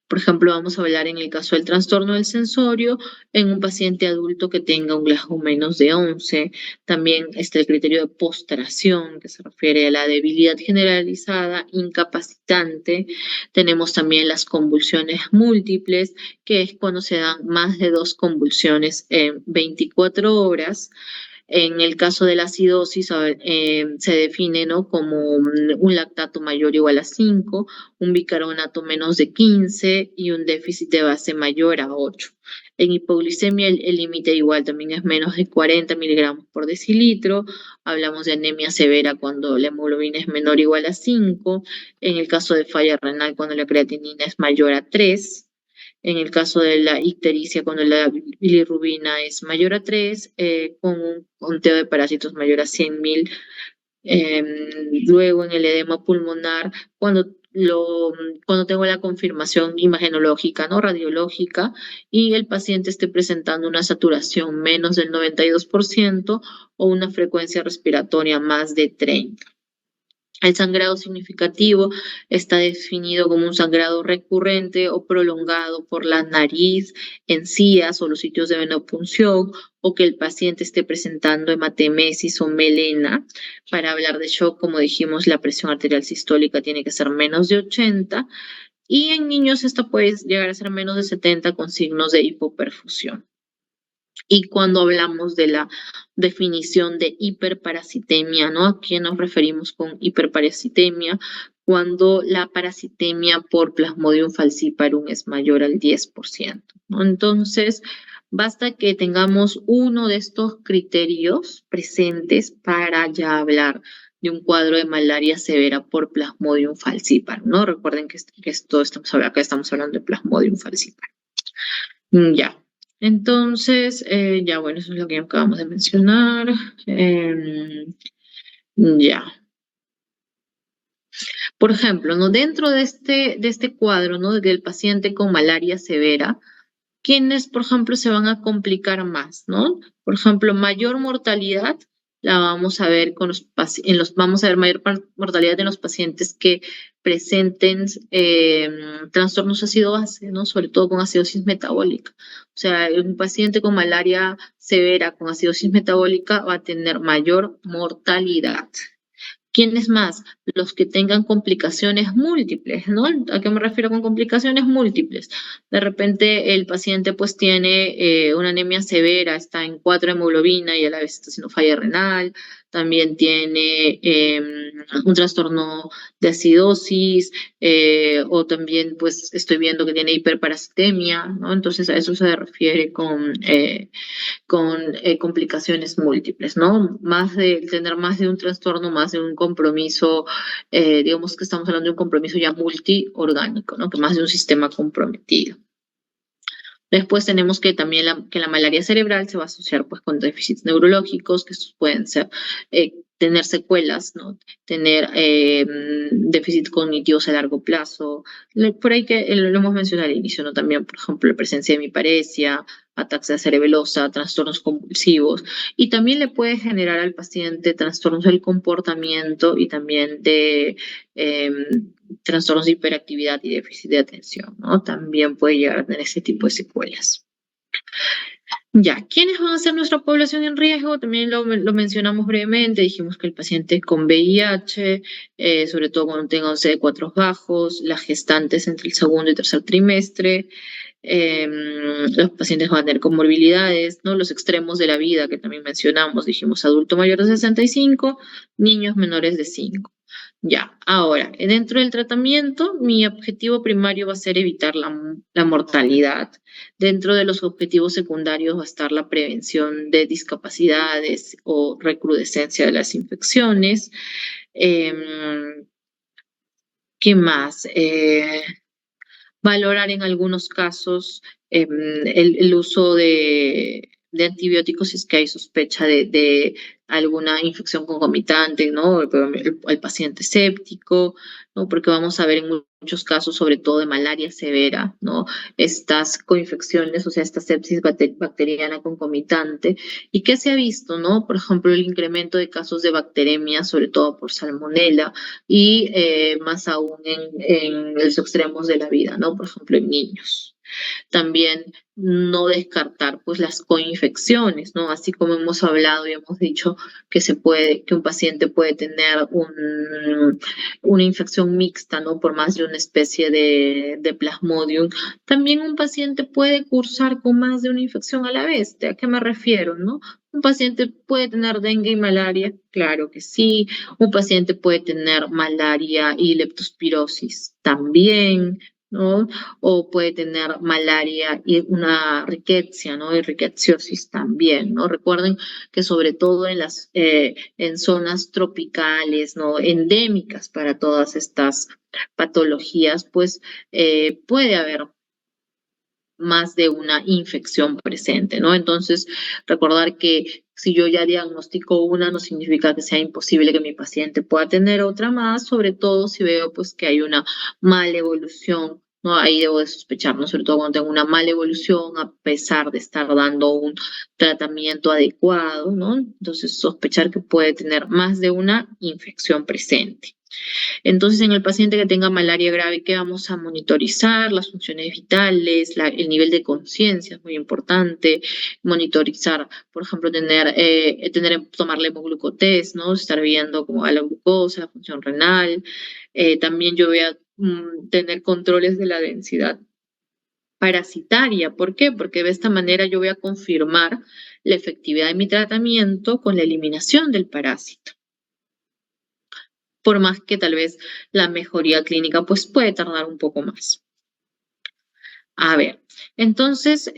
S1: Por ejemplo, vamos a hablar en el caso del trastorno del sensorio en un paciente adulto que tenga un Glasgow menos de 11. También está el criterio de postración, que se refiere a la debilidad generalizada, incapacitante. Tenemos también las convulsiones múltiples, que es cuando se dan más de 2 convulsiones en 24 horas. En el caso de la acidosis, se define, ¿no?, como un lactato mayor o igual a 5, un bicarbonato menos de 15 y un déficit de base mayor a 8. En hipoglicemia el límite igual también es menos de 40 miligramos por decilitro. Hablamos de anemia severa cuando la hemoglobina es menor o igual a 5. En el caso de falla renal cuando la creatinina es mayor a 3. En el caso de la ictericia, cuando la bilirrubina es mayor a 3, con un conteo de parásitos mayor a 100.000. Luego en el edema pulmonar, cuando tengo la confirmación imagenológica, ¿no?, radiológica, y el paciente esté presentando una saturación menos del 92% o una frecuencia respiratoria más de 30. El sangrado significativo está definido como un sangrado recurrente o prolongado por la nariz, encías o los sitios de venopunción, o que el paciente esté presentando hematemesis o melena. Para hablar de shock, como dijimos, la presión arterial sistólica tiene que ser menos de 80 y en niños esta puede llegar a ser menos de 70 con signos de hipoperfusión. Y cuando hablamos de la definición de hiperparasitemia, ¿no?, ¿a qué nos referimos con hiperparasitemia? Cuando la parasitemia por Plasmodium falciparum es mayor al 10%, ¿no? Entonces, basta que tengamos uno de estos criterios presentes para ya hablar de un cuadro de malaria severa por Plasmodium falciparum, ¿no? Recuerden que acá estamos hablando de Plasmodium falciparum. Ya. Entonces, ya, bueno, eso es lo que acabamos de mencionar. Ya. Por ejemplo, ¿no?, dentro de este cuadro, ¿no?, del paciente con malaria severa, ¿quiénes, por ejemplo, se van a complicar más, ¿no? Por ejemplo, mayor mortalidad la vamos a ver vamos a ver mayor mortalidad en los pacientes que presenten trastornos ácido-base, ¿no?, sobre todo con acidosis metabólica. O sea, un paciente con malaria severa con acidosis metabólica va a tener mayor mortalidad. ¿Quiénes más? Los que tengan complicaciones múltiples, ¿no? ¿A qué me refiero con complicaciones múltiples? De repente el paciente pues tiene una anemia severa, está en 4 hemoglobina y a la vez está haciendo falla renal, también tiene un trastorno de acidosis, o también pues estoy viendo que tiene hiperparasitemia, ¿no? Entonces a eso se refiere con complicaciones múltiples, ¿no? Tener más de un trastorno, más de un compromiso, digamos que estamos hablando de un compromiso ya multiorgánico, ¿no?, que más de un sistema comprometido. Después tenemos que también que la malaria cerebral se va a asociar pues con déficits neurológicos, que estos pueden ser tener secuelas, ¿no?, tener déficits cognitivos a largo plazo. Por ahí que lo hemos mencionado al inicio, ¿no?, también, por ejemplo, la presencia de hemiparesia, ataxia cerebelosa, trastornos convulsivos, y también le puede generar al paciente trastornos del comportamiento y también de trastornos de hiperactividad y déficit de atención, ¿no? También puede llegar a tener ese tipo de secuelas. Ya, ¿quiénes van a ser nuestra población en riesgo? También lo mencionamos brevemente, dijimos que el paciente con VIH, sobre todo cuando tenga un CD4 bajos, las gestantes entre el segundo y tercer trimestre, los pacientes van a tener comorbilidades, ¿no?, los extremos de la vida que también mencionamos, dijimos adulto mayor de 65, niños menores de 5. Ya, ahora, dentro del tratamiento, mi objetivo primario va a ser evitar la mortalidad. Dentro de los objetivos secundarios va a estar la prevención de discapacidades o recrudescencia de las infecciones. ¿Qué más? Valorar en algunos casos el uso de antibióticos si es que hay sospecha de alguna infección concomitante, ¿no? El paciente séptico, ¿no? Porque vamos a ver en muchos casos, sobre todo de malaria severa, ¿no?, estas coinfecciones, o sea, esta sepsis bacteriana concomitante. ¿Y qué se ha visto, no? Por ejemplo, el incremento de casos de bacteremia, sobre todo por salmonela, y más aún en los extremos de la vida, ¿no?, por ejemplo, en niños. También no descartar pues las coinfecciones, ¿no? Así como hemos hablado y hemos dicho que un paciente puede tener una infección mixta, ¿no? Por más de una especie de Plasmodium. También un paciente puede cursar con más de una infección a la vez. ¿A qué me refiero, no? Un paciente puede tener dengue y malaria, claro que sí. Un paciente puede tener malaria y leptospirosis también, ¿no? O puede tener malaria y una riqueza, ¿no? Y rickettsiosis también, ¿no? Recuerden que sobre todo en zonas tropicales, ¿no? Endémicas para todas estas patologías, pues puede haber más de una infección presente, ¿no? Entonces, recordar que si yo ya diagnostico una, no significa que sea imposible que mi paciente pueda tener otra más, sobre todo si veo pues que hay una mala evolución, ¿no? Ahí debo de sospechar, ¿no? Sobre todo cuando tengo una mala evolución, a pesar de estar dando un tratamiento adecuado, ¿no? Entonces, sospechar que puede tener más de una infección presente. Entonces, en el paciente que tenga malaria grave, ¿qué vamos a monitorizar? Las funciones vitales, el nivel de conciencia es muy importante, monitorizar, por ejemplo, tomar la hemoglucotest, ¿no? Estar viendo cómo va la glucosa, la función renal. También yo voy a tener controles de la densidad parasitaria. ¿Por qué? Porque de esta manera yo voy a confirmar la efectividad de mi tratamiento con la eliminación del parásito, por más que tal vez la mejoría clínica pues puede tardar un poco más. A ver, entonces,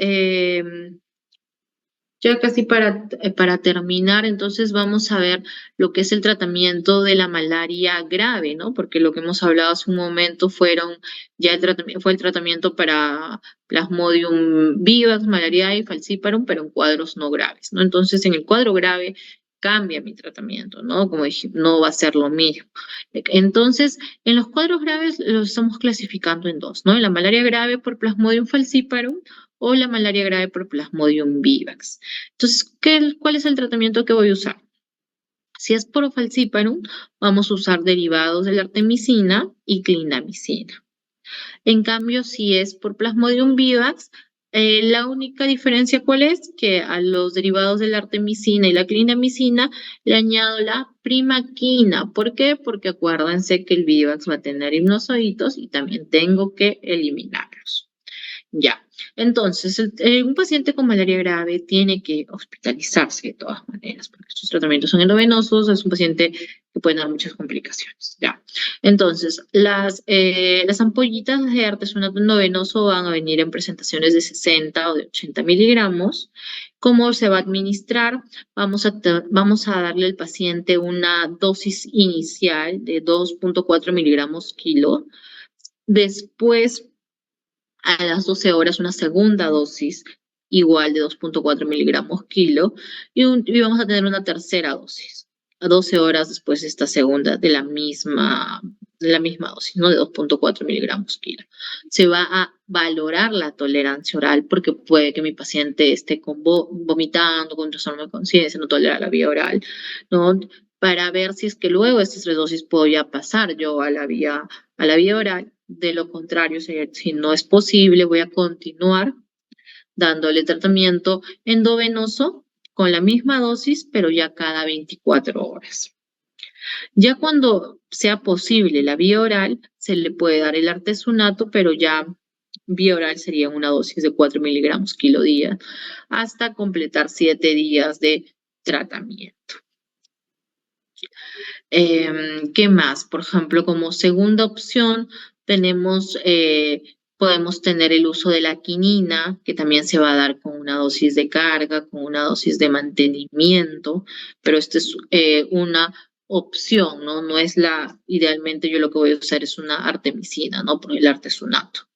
S1: ya casi para terminar, entonces vamos a ver lo que es el tratamiento de la malaria grave, ¿no? Porque lo que hemos hablado hace un momento fue el tratamiento para Plasmodium vivax, malaria y falciparum, pero en cuadros no graves, ¿no? Entonces, en el cuadro grave cambia mi tratamiento, ¿no? Como dije, no va a ser lo mismo. Entonces, en los cuadros graves los estamos clasificando en dos, ¿no? En la malaria grave por Plasmodium falciparum o la malaria grave por Plasmodium vivax. Entonces, ¿cuál es el tratamiento que voy a usar? Si es por falciparum, vamos a usar derivados de la artemisina y clindamicina. En cambio, si es por Plasmodium vivax, la única diferencia, ¿cuál es? Que a los derivados de la artemisina y la clindamicina le añado la primaquina. ¿Por qué? Porque acuérdense que el vivax va a tener hipnozoitos y también tengo que eliminarlos. Ya, entonces un paciente con malaria grave tiene que hospitalizarse de todas maneras, porque estos tratamientos son endovenosos, es un paciente que puede dar muchas complicaciones. Ya, entonces las ampollitas de artesunate endovenoso van a venir en presentaciones de 60 o de 80 miligramos. ¿Cómo se va a administrar? Vamos a darle al paciente una dosis inicial de 2.4 miligramos kilo. Después, a las 12 horas una segunda dosis igual de 2.4 miligramos kilo y vamos a tener una tercera dosis a 12 horas después de esta segunda de la misma dosis, ¿no? De 2.4 miligramos kilo. Se va a valorar la tolerancia oral porque puede que mi paciente esté vomitando, con trastorno de conciencia, no tolera la vía oral, ¿no? Para ver si es que luego de estas tres dosis puedo ya pasar yo a la vía oral. De lo contrario, si no es posible, voy a continuar dándole tratamiento endovenoso con la misma dosis, pero ya cada 24 horas. Ya cuando sea posible la vía oral, se le puede dar el artesunato, pero ya vía oral sería una dosis de 4 miligramos kilo día, hasta completar 7 días de tratamiento. ¿Qué más? Por ejemplo, como segunda opción podemos tener el uso de la quinina, que también se va a dar con una dosis de carga, con una dosis de mantenimiento, pero esta es una opción, ¿no? No es idealmente yo lo que voy a usar es una artemisina, ¿no? Por el artesunato.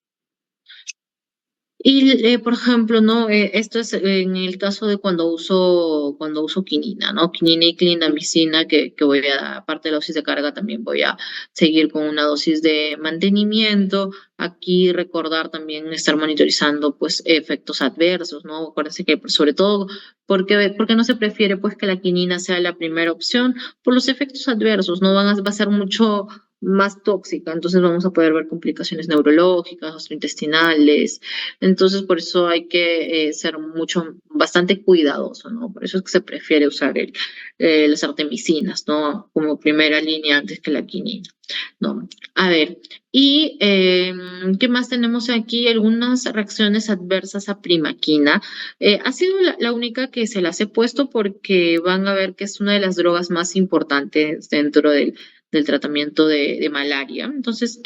S1: Y, por ejemplo, ¿no? Esto es en el caso de cuando uso quinina, ¿no? Quinina y clindamicina, que voy a, aparte de la dosis de carga, también voy a seguir con una dosis de mantenimiento. Aquí recordar también estar monitorizando, pues, efectos adversos, ¿no? Acuérdense que, sobre todo, porque no se prefiere, pues, que la quinina sea la primera opción? Por los efectos adversos, ¿no? Va a ser más tóxica, entonces vamos a poder ver complicaciones neurológicas, gastrointestinales, entonces por eso hay que ser bastante cuidadoso, ¿no? Por eso es que se prefiere usar las artemisinas, ¿no? Como primera línea antes que la quinina, ¿no? A ver, y ¿qué más tenemos aquí? Algunas reacciones adversas a primaquina. Ha sido la única que se las he puesto porque van a ver que es una de las drogas más importantes dentro del tratamiento de malaria. Entonces,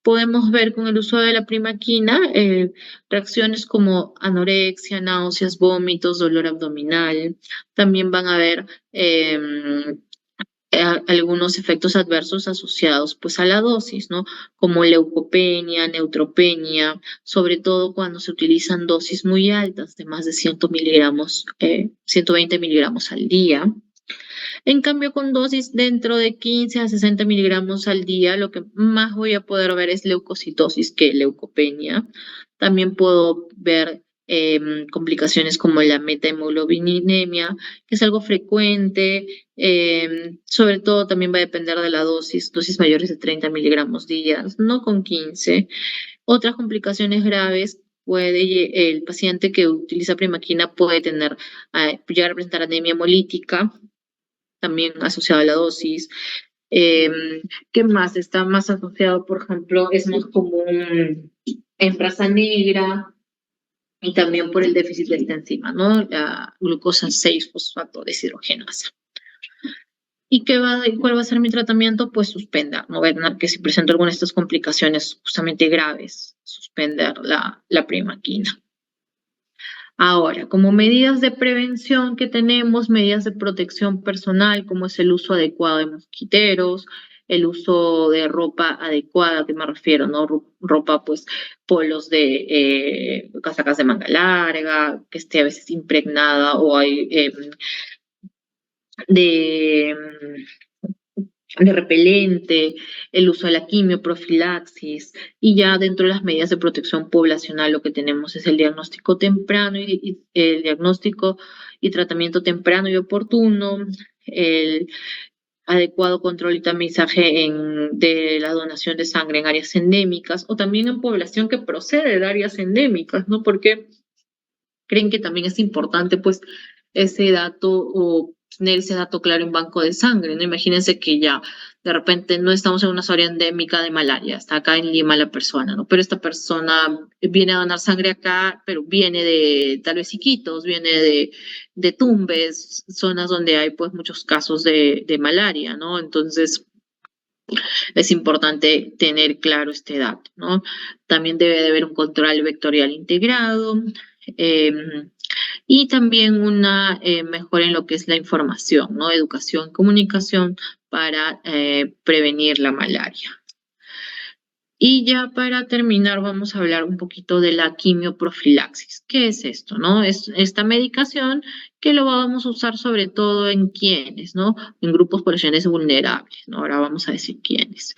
S1: podemos ver con el uso de la primaquina? Reacciones como anorexia, náuseas, vómitos, dolor abdominal. También van a haber algunos efectos adversos asociados pues a la dosis, ¿no? Como leucopenia, neutropenia, sobre todo cuando se utilizan dosis muy altas de más de 100 miligramos, 120 miligramos al día. En cambio, con dosis dentro de 15 a 60 miligramos al día, lo que más voy a poder ver es leucocitosis que leucopenia. También puedo ver complicaciones como la metahemoglobinemia, que es algo frecuente. Sobre todo también va a depender de la dosis mayores de 30 miligramos días, no con 15. Otras complicaciones graves el paciente que utiliza primaquina puede llegar a presentar anemia hemolítica, también asociado a la dosis. Eh, ¿Qué más? Está más asociado, por ejemplo, es más común en raza negra y también por el déficit de esta enzima, ¿no? La glucosa 6-fosfato deshidrogenasa. ¿Y cuál va a ser mi tratamiento? Pues suspender, ¿no? Ver que si presento alguna de estas complicaciones justamente graves, suspender la primaquina. Ahora, como medidas de prevención que tenemos, medidas de protección personal, como es el uso adecuado de mosquiteros, el uso de ropa adecuada, ¿a qué me refiero? ¿No? Ropa, pues, polos casacas de manga larga, que esté a veces impregnada o hay de de repelente, el uso de la quimioprofilaxis, y ya dentro de las medidas de protección poblacional lo que tenemos es el diagnóstico temprano y el diagnóstico y tratamiento temprano y oportuno, el adecuado control y tamizaje de la donación de sangre en áreas endémicas o también en población que procede de áreas endémicas, ¿no? Porque creen que también es importante, pues, ese dato o tener ese dato claro en banco de sangre, ¿no? Imagínense que ya de repente no estamos en una zona endémica de malaria, está acá en Lima la persona, ¿no? Pero esta persona viene a donar sangre acá, pero viene de tal vez Iquitos, viene de Tumbes, zonas donde hay pues muchos casos de malaria, ¿no? Entonces es importante tener claro este dato, ¿no? También debe de haber un control vectorial integrado. Eh, y también una mejora en lo que es la información, ¿no? Educación, comunicación para prevenir la malaria. Y ya para terminar vamos a hablar un poquito de la quimioprofilaxis. ¿Qué es esto, no? Es esta medicación que lo vamos a usar sobre todo en quienes, ¿no? En grupos poblacionales vulnerables, ¿no? Ahora vamos a decir quiénes.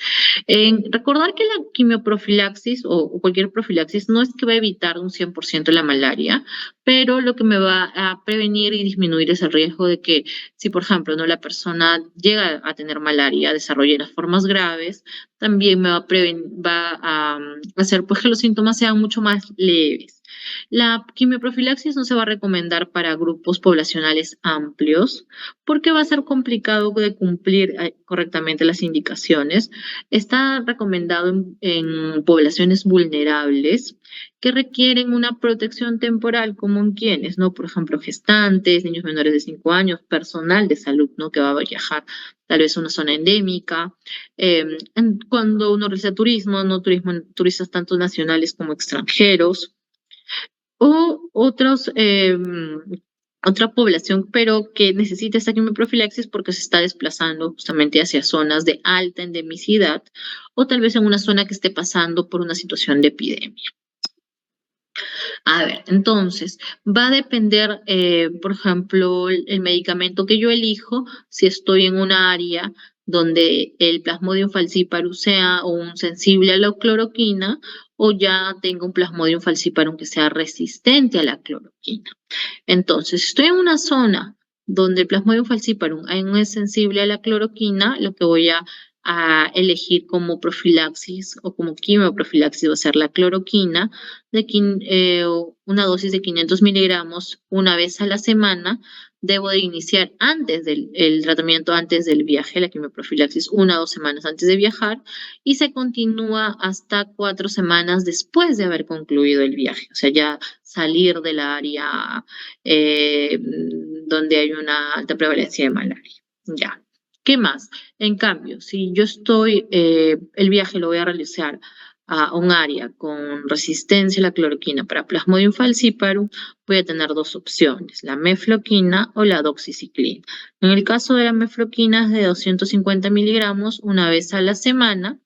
S1: Recordar que la quimioprofilaxis o cualquier profilaxis no es que va a evitar un 100% la malaria, pero lo que me va a prevenir y disminuir es el riesgo de que si, por ejemplo, no la persona llega a tener malaria, desarrolle las formas graves, también me va a hacer pues que los síntomas sean mucho más leves. La quimioprofilaxis no se va a recomendar para grupos poblacionales amplios porque va a ser complicado de cumplir correctamente las indicaciones. Está recomendado en poblaciones vulnerables que requieren una protección temporal, como en quienes, ¿no? Por ejemplo, gestantes, niños menores de 5 años, personal de salud, ¿no? Que va a viajar tal vez a una zona endémica. Cuando uno realiza turismo, no turistas tanto nacionales como extranjeros, o otra población, pero que necesita esta quimioprofilaxis porque se está desplazando justamente hacia zonas de alta endemicidad o tal vez en una zona que esté pasando por una situación de epidemia. A ver, entonces, va a depender, por ejemplo, el medicamento que yo elijo, si estoy en un área donde el Plasmodium falciparum sea un sensible a la cloroquina o ya tengo un Plasmodium falciparum que sea resistente a la cloroquina. Entonces, si estoy en una zona donde el Plasmodium falciparum aún es sensible a la cloroquina, lo que voy a a elegir como profilaxis o como quimioprofilaxis va a ser la cloroquina, una dosis de 500 miligramos una vez a la semana. Debo de iniciar antes el tratamiento antes del viaje, la quimioprofilaxis, 1 o 2 semanas antes de viajar, y se continúa hasta 4 semanas después de haber concluido el viaje. O sea, ya salir del área donde hay una alta prevalencia de malaria. Ya. ¿Qué más? En cambio, si yo el viaje lo voy a realizar a un área con resistencia a la cloroquina para Plasmodium falciparum, voy a tener dos opciones, la mefloquina o la doxiciclina. En el caso de la mefloquina es de 250 miligramos una vez a la semana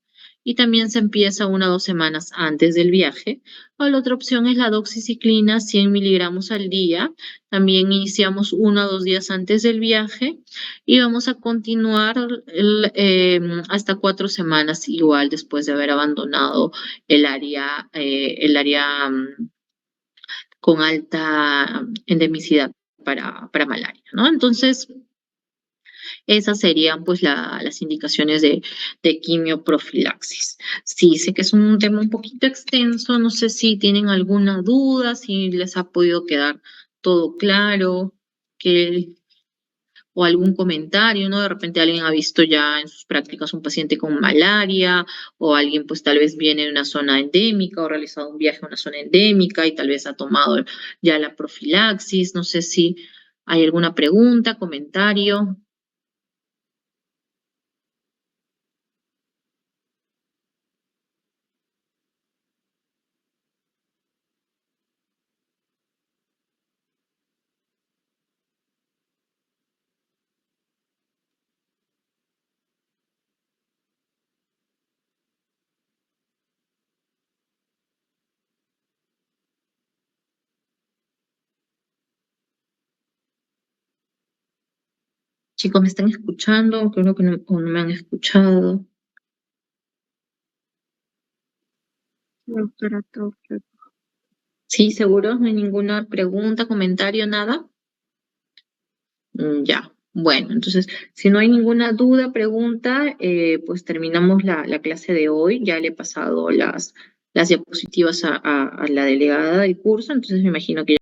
S1: y también se empieza 1 o 2 semanas antes del viaje. O la otra opción es la doxiciclina, 100 miligramos al día. También iniciamos 1 o 2 días antes del viaje y vamos a continuar hasta 4 semanas igual después de haber abandonado el área con alta endemicidad para malaria, ¿no? Entonces, esas serían pues las indicaciones de quimioprofilaxis. Sí, sé que es un tema un poquito extenso, no sé si tienen alguna duda, si les ha podido quedar todo claro, que o algún comentario, ¿no? De repente alguien ha visto ya en sus prácticas un paciente con malaria, o alguien pues tal vez viene de una zona endémica o ha realizado un viaje a una zona endémica y tal vez ha tomado ya la profilaxis. No sé si hay alguna pregunta, comentario. Chicos, ¿me están escuchando? Creo que no, o no me han escuchado.
S2: Doctora Topper.
S1: Sí, seguro, no hay ninguna pregunta, comentario, nada. Ya, bueno, entonces, si no hay ninguna duda, pregunta, pues terminamos la clase de hoy. Ya le he pasado las diapositivas a la delegada del curso, entonces me imagino que